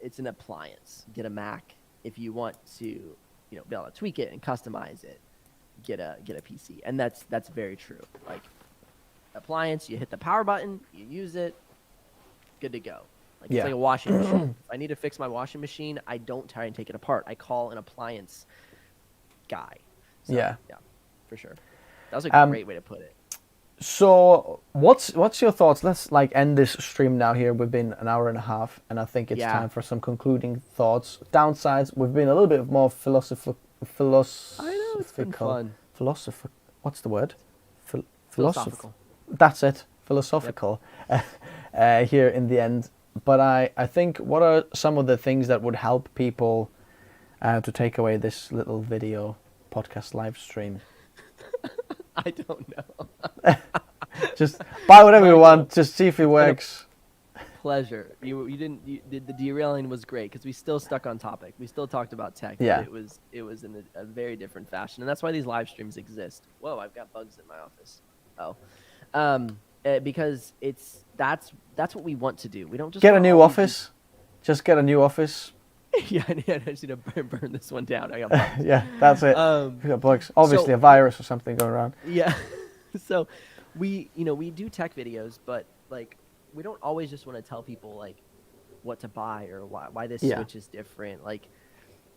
it's an appliance. Get a Mac. If you want to, you know, be able to tweak it and customize it, get a PC. And that's very true. Like appliance, you hit the power button, you use it, good to go. Like it's like a washing machine. If I need to fix my washing machine, I don't try and take it apart. I call an appliance guy. So, yeah, for sure. That was a great way to put it. So what's your thoughts? Let's like end this stream now here. We've been an hour and a half, and I think it's time for some concluding thoughts. Downsides, we've been a little bit more philosophical. I know, it's been fun. What's the word? Philosophical. That's it. Philosophical. Here in the end. But I think, what are some of the things that would help people to take away this little video podcast live stream? I don't know. Just buy whatever you want. Just see if it works. Pleasure. The derailing was great because we still stuck on topic. We still talked about tech. Yeah. But it was in a very different fashion, and that's why these live streams exist. Whoa, I've got bugs in my office. Because that's what we want to do. We don't just get a new office. Just get a new office. Yeah, I just need to burn this one down. I got bugs. Yeah, that's it. We got bugs. Obviously, a virus or something going around. Yeah. So we do tech videos, but like we don't always just want to tell people like what to buy or why this switch is different. Like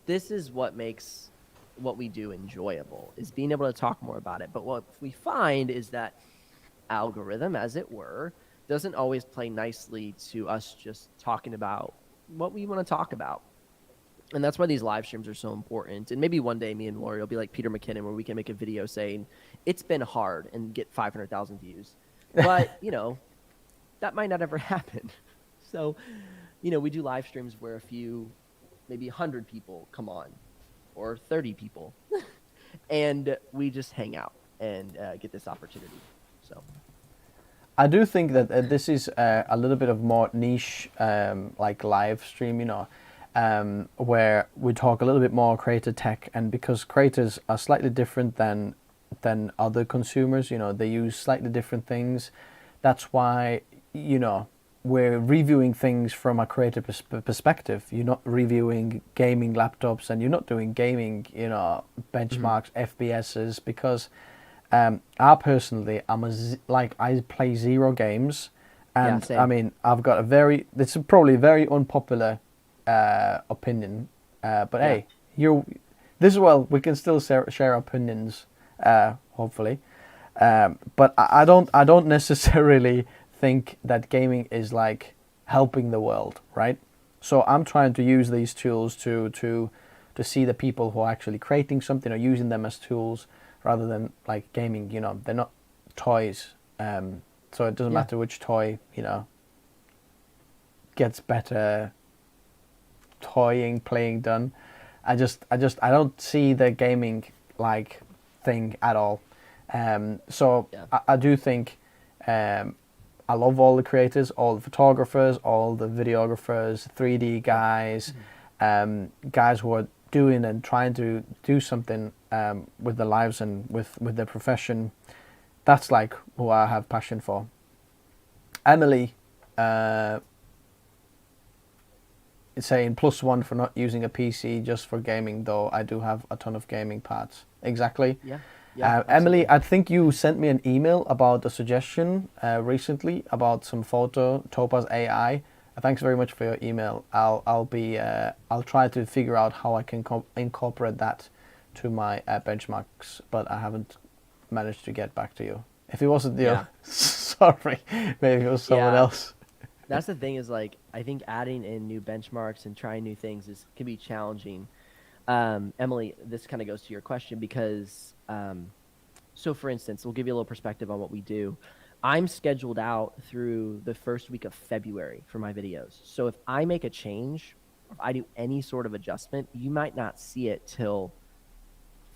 this is what makes what we do enjoyable, is being able to talk more about it. But what we find is that algorithm, as it were, doesn't always play nicely to us just talking about what we want to talk about. And that's why these live streams are so important. And maybe one day me and Lori will be like Peter McKinnon, where we can make a video saying it's been hard and get 500,000 views. But, that might not ever happen. So, we do live streams where a few, maybe 100 people come on, or 30 people, and we just hang out and get this opportunity. So I do think that this is a little bit of more niche, like live stream, where we talk a little bit more creator tech, and because creators are slightly different than other consumers, they use slightly different things. That's why, we're reviewing things from a creator perspective. You're not reviewing gaming laptops, and you're not doing gaming, benchmarks, FPSs, because I personally, I play zero games, And same. I mean, I've got this is probably a very unpopular opinion, but Yeah. hey, we can still share opinions, hopefully. But I don't necessarily think that gaming is like helping the world, right? So I'm trying to use these tools to see the people who are actually creating something or using them as tools rather than like gaming. You know, they're not toys. So it doesn't Yeah. matter which toy, gets better playing done. I don't see the gaming like thing at all. So Yeah. I do think I love all the creators, all the photographers, all the videographers, 3D guys, guys who are doing and trying to do something with their lives and with their profession. That's like who I have passion for. Emily is saying +1 for not using a PC just for gaming, though I do have a ton of gaming parts. Exactly. Yeah. Yeah. Emily, absolutely. I think you sent me an email about a suggestion recently about some photo, Topaz AI. Thanks very much for your email. I'll try to figure out how I can incorporate that to my benchmarks, but I haven't managed to get back to you. If it wasn't you, Yeah. sorry, maybe it was someone Yeah. else. That's the thing is like I think adding in new benchmarks and trying new things can be challenging. Emily, this kind of goes to your question because so for instance, we'll give you a little perspective on what we do. I'm scheduled out through the first week of February for my videos. So if I make a change, if I do any sort of adjustment, you might not see it till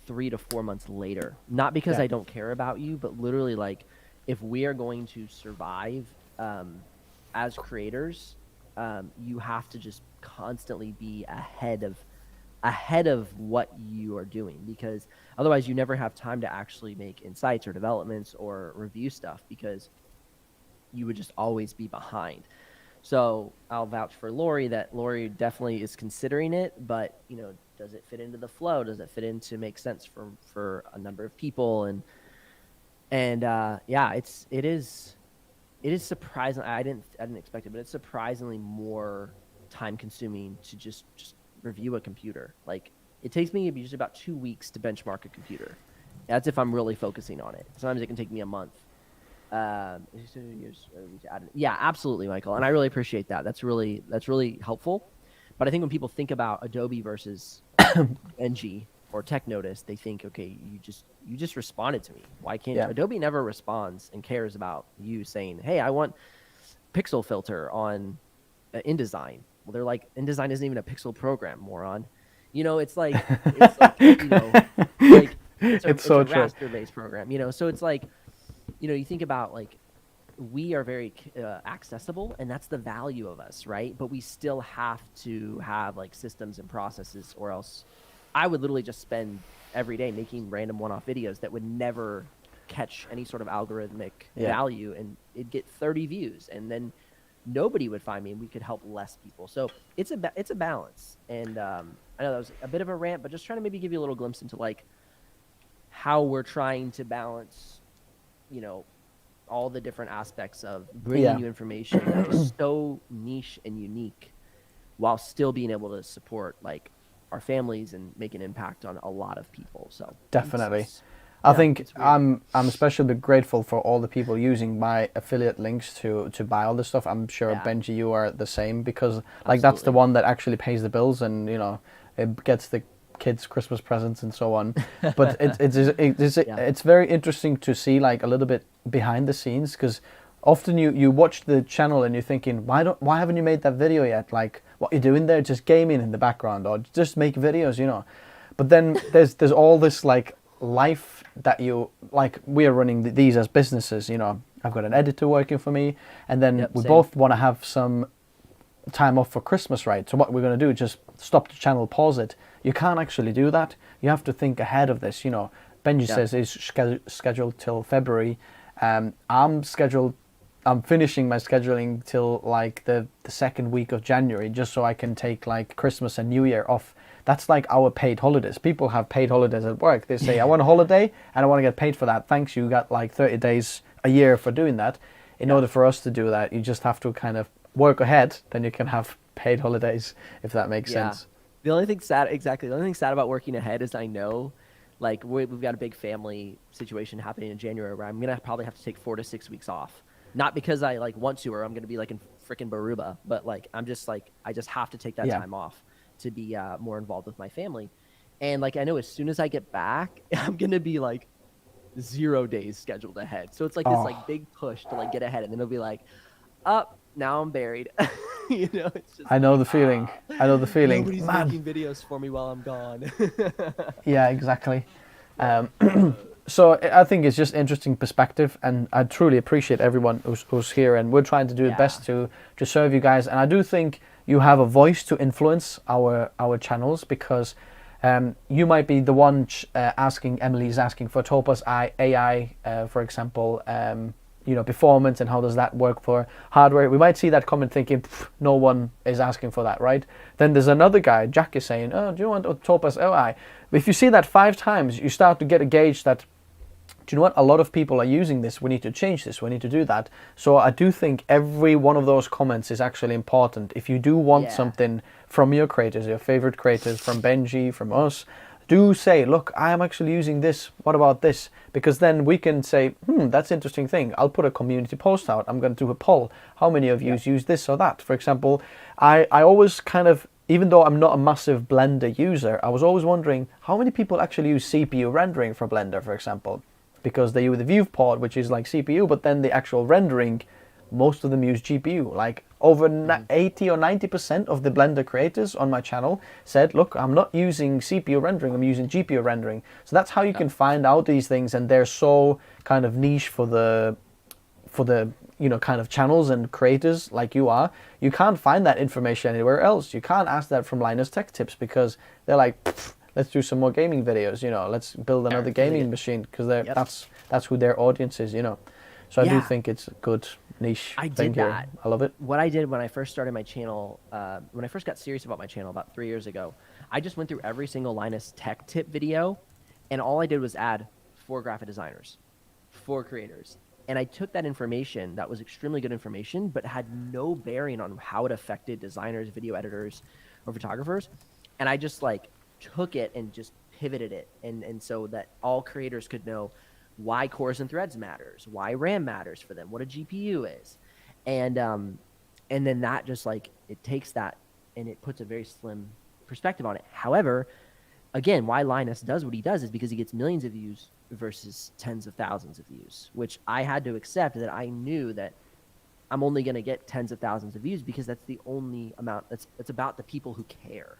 3 to 4 months later. Not because Yeah. I don't care about you, but literally like if we are going to survive as creators, you have to just constantly be ahead of what you are doing, because otherwise you never have time to actually make insights or developments or review stuff, because you would just always be behind. So I'll vouch for Lori that Lori definitely is considering it, but does it fit into the flow? Does it fit into make sense for a number of people? And yeah, it is surprising. I didn't expect it, but it's surprisingly more time consuming to just review a computer. Like it takes me just about 2 weeks to benchmark a computer. That's if I'm really focusing on it. Sometimes it can take me a month. Yeah, absolutely, Michael, and I really appreciate that. That's really helpful. But I think when people think about Adobe versus NG or TechNotice, they think, okay, you just responded to me. Why can't Yeah. you? Adobe never responds and cares about you saying, hey, I want pixel filter on InDesign. Well, they're like, InDesign isn't even a pixel program, moron. It's like like it's so a true. raster-based program. So it's like, you think about like we are very accessible, and that's the value of us, right? But we still have to have like systems and processes, or else I would literally just spend every day making random one-off videos that would never catch any sort of algorithmic value, and it'd get 30 views, and then nobody would find me, and we could help less people. So it's a balance. And I know that was a bit of a rant, but just trying to maybe give you a little glimpse into like how we're trying to balance, all the different aspects of bringing you information that is so niche and unique, while still being able to support like our families and make an impact on a lot of people. So Definitely. I think I'm especially grateful for all the people using my affiliate links to buy all this stuff. I'm sure Benji, you are the same, because like that's the one that actually pays the bills, and it gets the kids Christmas presents and so on. But it's very interesting to see like a little bit behind the scenes, because often you watch the channel and you're thinking, why haven't you made that video yet? Like what you're doing there, just gaming in the background, or just make videos, But then there's all this like life that you like. We are running these as businesses. I've got an editor working for me, and then we both want to have some time off for Christmas, right? So what we're going to do is just stop the channel, pause it. You can't actually do that. You have to think ahead of this. Benji says it's scheduled till February. I'm finishing my scheduling till like the second week of January, just so I can take like Christmas and New Year off. That's like our paid holidays. People have paid holidays at work. They say, I want a holiday and I want to get paid for that. Thanks, you got like 30 days a year for doing that. in order for us to do that, you just have to kind of work ahead. Then you can have paid holidays, if that makes sense. The only thing sad, exactly. The only thing sad about working ahead is I know, like, we've got a big family situation happening in January where I'm gonna probably have to take 4 to 6 weeks off. Not because I like want to, or I'm gonna be like in freaking Baruba, but like I'm just like I just have to take that time off to be more involved with my family. And like I know as soon as I get back, I'm gonna be like 0 days scheduled ahead. So it's like this like big push to like get ahead, and then it'll be like, up now I'm buried. You know, it's just I know the feeling. I know the feeling. Nobody's making videos for me while I'm gone. Yeah, exactly. So I think it's just interesting perspective, and I truly appreciate everyone who's here, and we're trying to do the best to serve you guys. And I do think you have a voice to influence our channels, because you might be the one asking, Emily's asking for Topaz AI, for example, you know, performance and how does that work for hardware. We might see that comment thinking, no one is asking for that, right? Then there's another guy, Jack, is saying, oh, do you want a Topaz AI? But if you see that 5 times, you start to get a gauge that, do you know what, a lot of people are using this, we need to change this, we need to do that. So I do think every one of those comments is actually important. If you do want something from your creators, your favorite creators, from Benji, from us, do say, look, I am actually using this, what about this? Because then we can say, that's an interesting thing. I'll put a community post out. I'm going to do a poll. How many of you use this or that? For example, I always kind of, even though I'm not a massive Blender user, I was always wondering how many people actually use CPU rendering for Blender, for example. Because they use the viewport, which is like CPU, but then the actual rendering, most of them use GPU. Like over 80 or 90% of the Blender creators on my channel said, look, I'm not using CPU rendering, I'm using GPU rendering. So that's how you can find out these things, and they're so kind of niche for the you know, kind of channels and creators like you are. You can't find that information anywhere else. You can't ask that from Linus Tech Tips, because they're like, let's do some more gaming videos, you know, let's build another gaming machine, because that's who their audience is, you know. So I do think it's a good niche thing here. I love it. What I did when I first started my channel, when I first got serious about my channel about 3 years ago, I just went through every single Linus Tech Tip video, and all I did was add 4 graphic designers, 4 creators. And I took that information, that was extremely good information, but had no bearing on how it affected designers, video editors, or photographers. And I just like took it and just pivoted it. And so that all creators could know why cores and threads matters, why RAM matters for them, what a GPU is. And then that just like, it takes that and it puts a very slim perspective on it. However, again, why Linus does what he does is because he gets millions of views versus tens of thousands of views, which I had to accept, that I knew that I'm only going to get tens of thousands of views because that's the only amount that's about the people who care,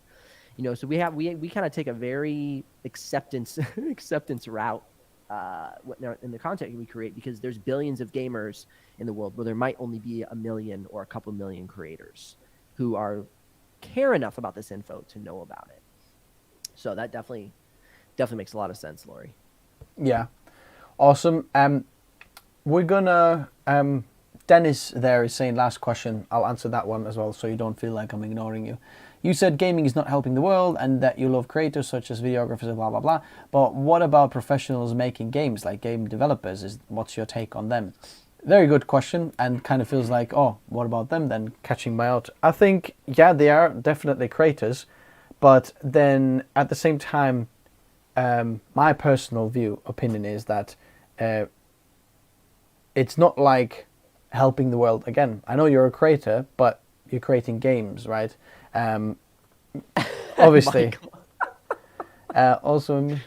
you know. So we kind of take a very acceptance route in the content we create, because there's billions of gamers in the world where there might only be 1 million or a couple million creators who care enough about this info to know about it. So that definitely makes a lot of sense, Laurie. Yeah, awesome. We're gonna Dennis there is saying, last question, I'll answer that one as well, so you don't feel like I'm ignoring you. You said gaming is not helping the world and that you love creators such as videographers and blah blah blah, but what about professionals making games, like game developers? What's your take on them? Very good question, and kind of feels like, oh, what about them then, catching my out? I think, yeah, they are definitely creators, but then at the same time, my personal opinion is that it's not like helping the world. Again, I know you're a creator, but you're creating games, right? Obviously. Also,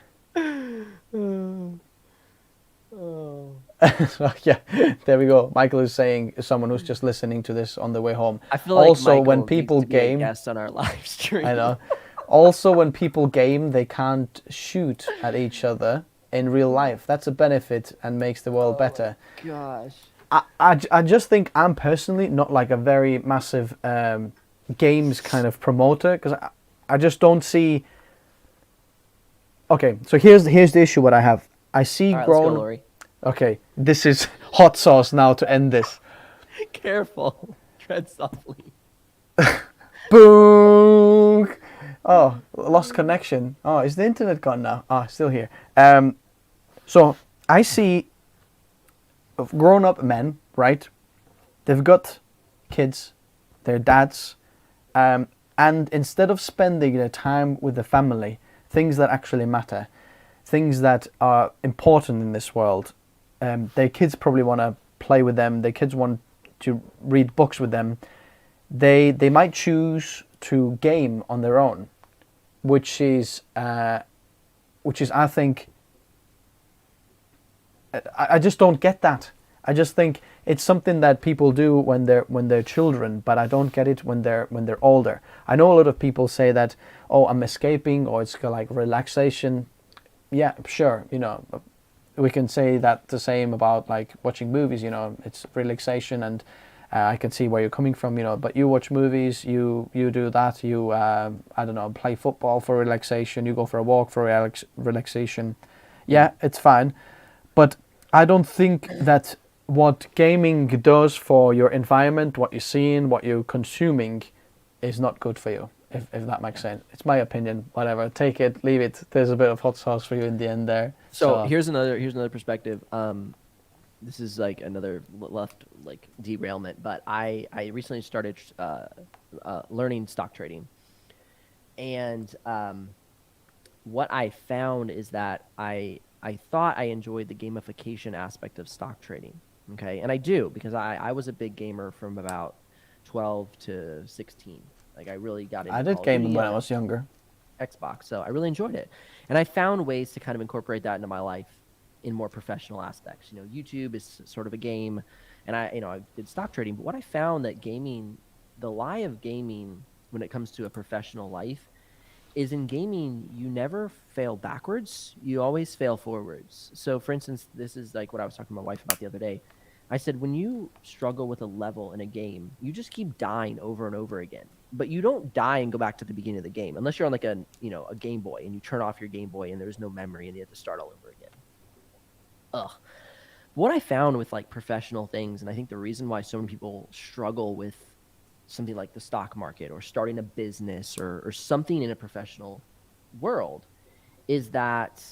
so, yeah, there we go. Michael is saying, someone who's just listening to this on the way home. I feel like also, Michael when people needs to be a game, guest on our live stream. I know. Also, when people game, they can't shoot at each other in real life. That's a benefit and makes the world better. Gosh. I just think I'm personally not like a very massive games kind of promoter, because I just don't see. Okay, so here's the issue. What I have, I see All right, grown. let's go, Laurie. Okay, this is hot sauce now to end this. Careful. Tread softly. Boom. Oh, lost connection. Oh, is the internet gone now? Ah, still here. So I see grown-up men, right? they've got kids, their dads, and instead of spending their time with the family, things that actually matter, things that are important in this world, their kids probably want to play with them. Their kids want to read books with them. They might choose to game on their own, which is I think I just don't get that. I just think it's something that people do when they're children, but I don't get it when they're older. I know a lot of people say that, oh, I'm escaping, or it's like relaxation. Yeah, sure, we can say that the same about like watching movies. It's relaxation, and I can see where you're coming from. But you watch movies, you do that. You I don't know, play football for relaxation. You go for a walk for relaxation. Yeah, it's fine, but I don't think that what gaming does for your environment, what you're seeing, what you're consuming, is not good for you. If that makes sense. It's my opinion. Whatever. Take it, leave it. There's a bit of hot sauce for you in the end there. So here's another perspective. This is like another left like derailment, but I recently started learning stock trading, and what I found is that I thought I enjoyed the gamification aspect of stock trading. Okay, and I do, because I was a big gamer from about 12 to 16. Like I really got into I did Call of gaming Duty when I and was younger. Xbox, so I really enjoyed it, and I found ways to kind of incorporate that into my life in more professional aspects. YouTube is sort of a game, and I did stock trading. But what I found that gaming, the lie of gaming when it comes to a professional life, is in gaming you never fail backwards, you always fail forwards. So for instance, this is like what I was talking to my wife about the other day. I said, when you struggle with a level in a game, you just keep dying over and over again. But you don't die and go back to the beginning of the game, unless you're on like a Game Boy and you turn off your Game Boy and there's no memory and you have to start all over again. Ugh. What I found with like professional things, and I think the reason why so many people struggle with something like the stock market or starting a business or something in a professional world, is that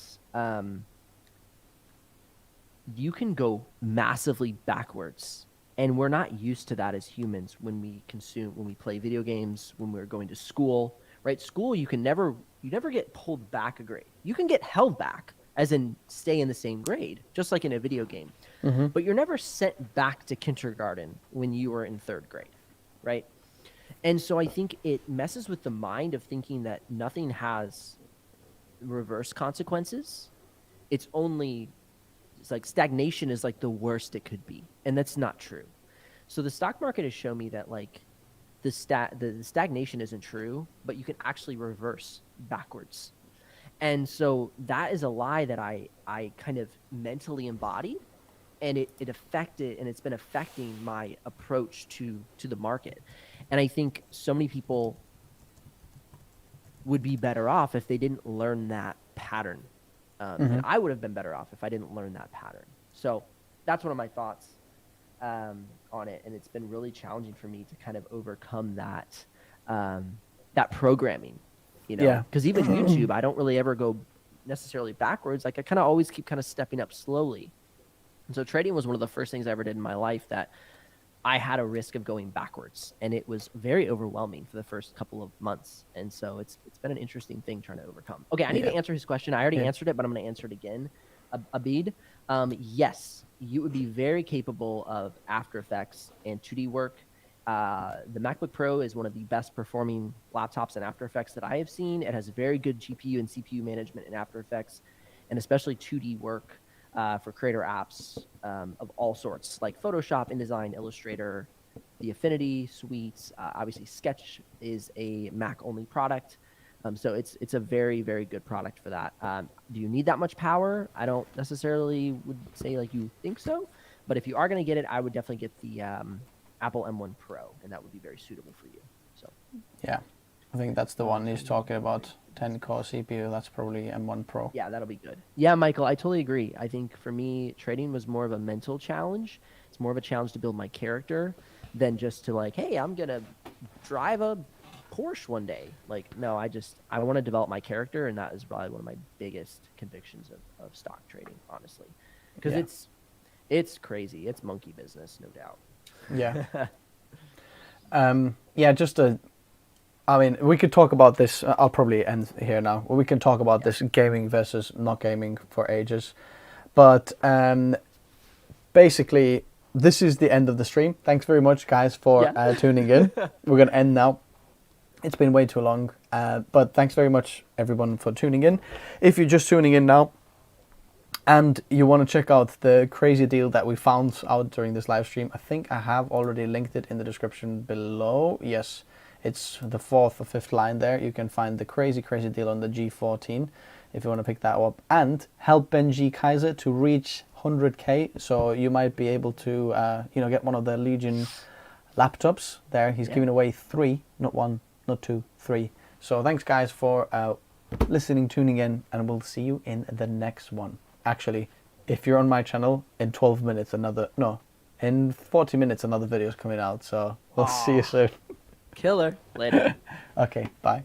you can go massively backwards, and we're not used to that as humans when we play video games, when we're going to school, right? School, you never get pulled back a grade. You can get held back, as in stay in the same grade, just like in a video game. Mm-hmm. But you're never sent back to kindergarten when you were in third grade, right? And so I think it messes with the mind of thinking that nothing has reverse consequences. It's like stagnation is like the worst it could be, and that's not true. So the stock market has shown me that like the stagnation isn't true, but you can actually reverse backwards. And so that is a lie that I kind of mentally embodied, and it affected, and it's been affecting my approach to the market. And I think so many people would be better off if they didn't learn that pattern. And I would have been better off if I didn't learn that pattern. So that's one of my thoughts on it, and it's been really challenging for me to kind of overcome that programming. Yeah. Because even YouTube, I don't really ever go necessarily backwards. Like I kind of always keep kind of stepping up slowly. And so trading was one of the first things I ever did in my life that I had a risk of going backwards, and it was very overwhelming for the first couple of months. And so it's been an interesting thing trying to overcome. Okay, I need to answer his question. I already answered it, but I'm going to answer it again. Abid, yes, you would be very capable of After Effects and 2D work. The MacBook Pro is one of the best performing laptops in After Effects that I have seen. It has very good GPU and CPU management in After Effects, and especially 2D work for creator apps of all sorts, like Photoshop, InDesign, Illustrator, the Affinity suites. Obviously, Sketch is a Mac-only product, so it's a very, very good product for that. Do you need that much power? I don't necessarily would say like you think so, but if you are going to get it, I would definitely get the Apple M1 Pro, and that would be very suitable for you. So yeah, I think that's the one he's talking about. 10-core CPU, that's probably M1 Pro. Yeah, that'll be good. Yeah, Michael, I totally agree. I think for me, trading was more of a mental challenge. It's more of a challenge to build my character than just to like, hey, I'm going to drive a Porsche one day. Like, no, I want to develop my character, and that is probably one of my biggest convictions of stock trading, honestly. Because it's crazy. It's monkey business, no doubt. Yeah. Yeah, just a. I mean, we could talk about this. I'll probably end here now. We can talk about this gaming versus not gaming for ages, but basically, this is the end of the stream. Thanks very much, guys, for tuning in. We're gonna end now. It's been way too long, but thanks very much, everyone, for tuning in. If you're just tuning in now, and you want to check out the crazy deal that we found out during this live stream, I think I have already linked it in the description below. Yes, it's the 4th or 5th line there. You can find the crazy deal on the G14 if you want to pick that up. And help Benji Kaiser to reach 100k, so you might be able to get one of the Legion laptops there. He's giving away 3, not 1, not 2, 3. So thanks, guys, for listening, tuning in, and we'll see you in the next one. Actually, if you're on my channel, in 12 minutes in 40 minutes another video is coming out, so we'll see you soon. Killer. Later. Okay, bye.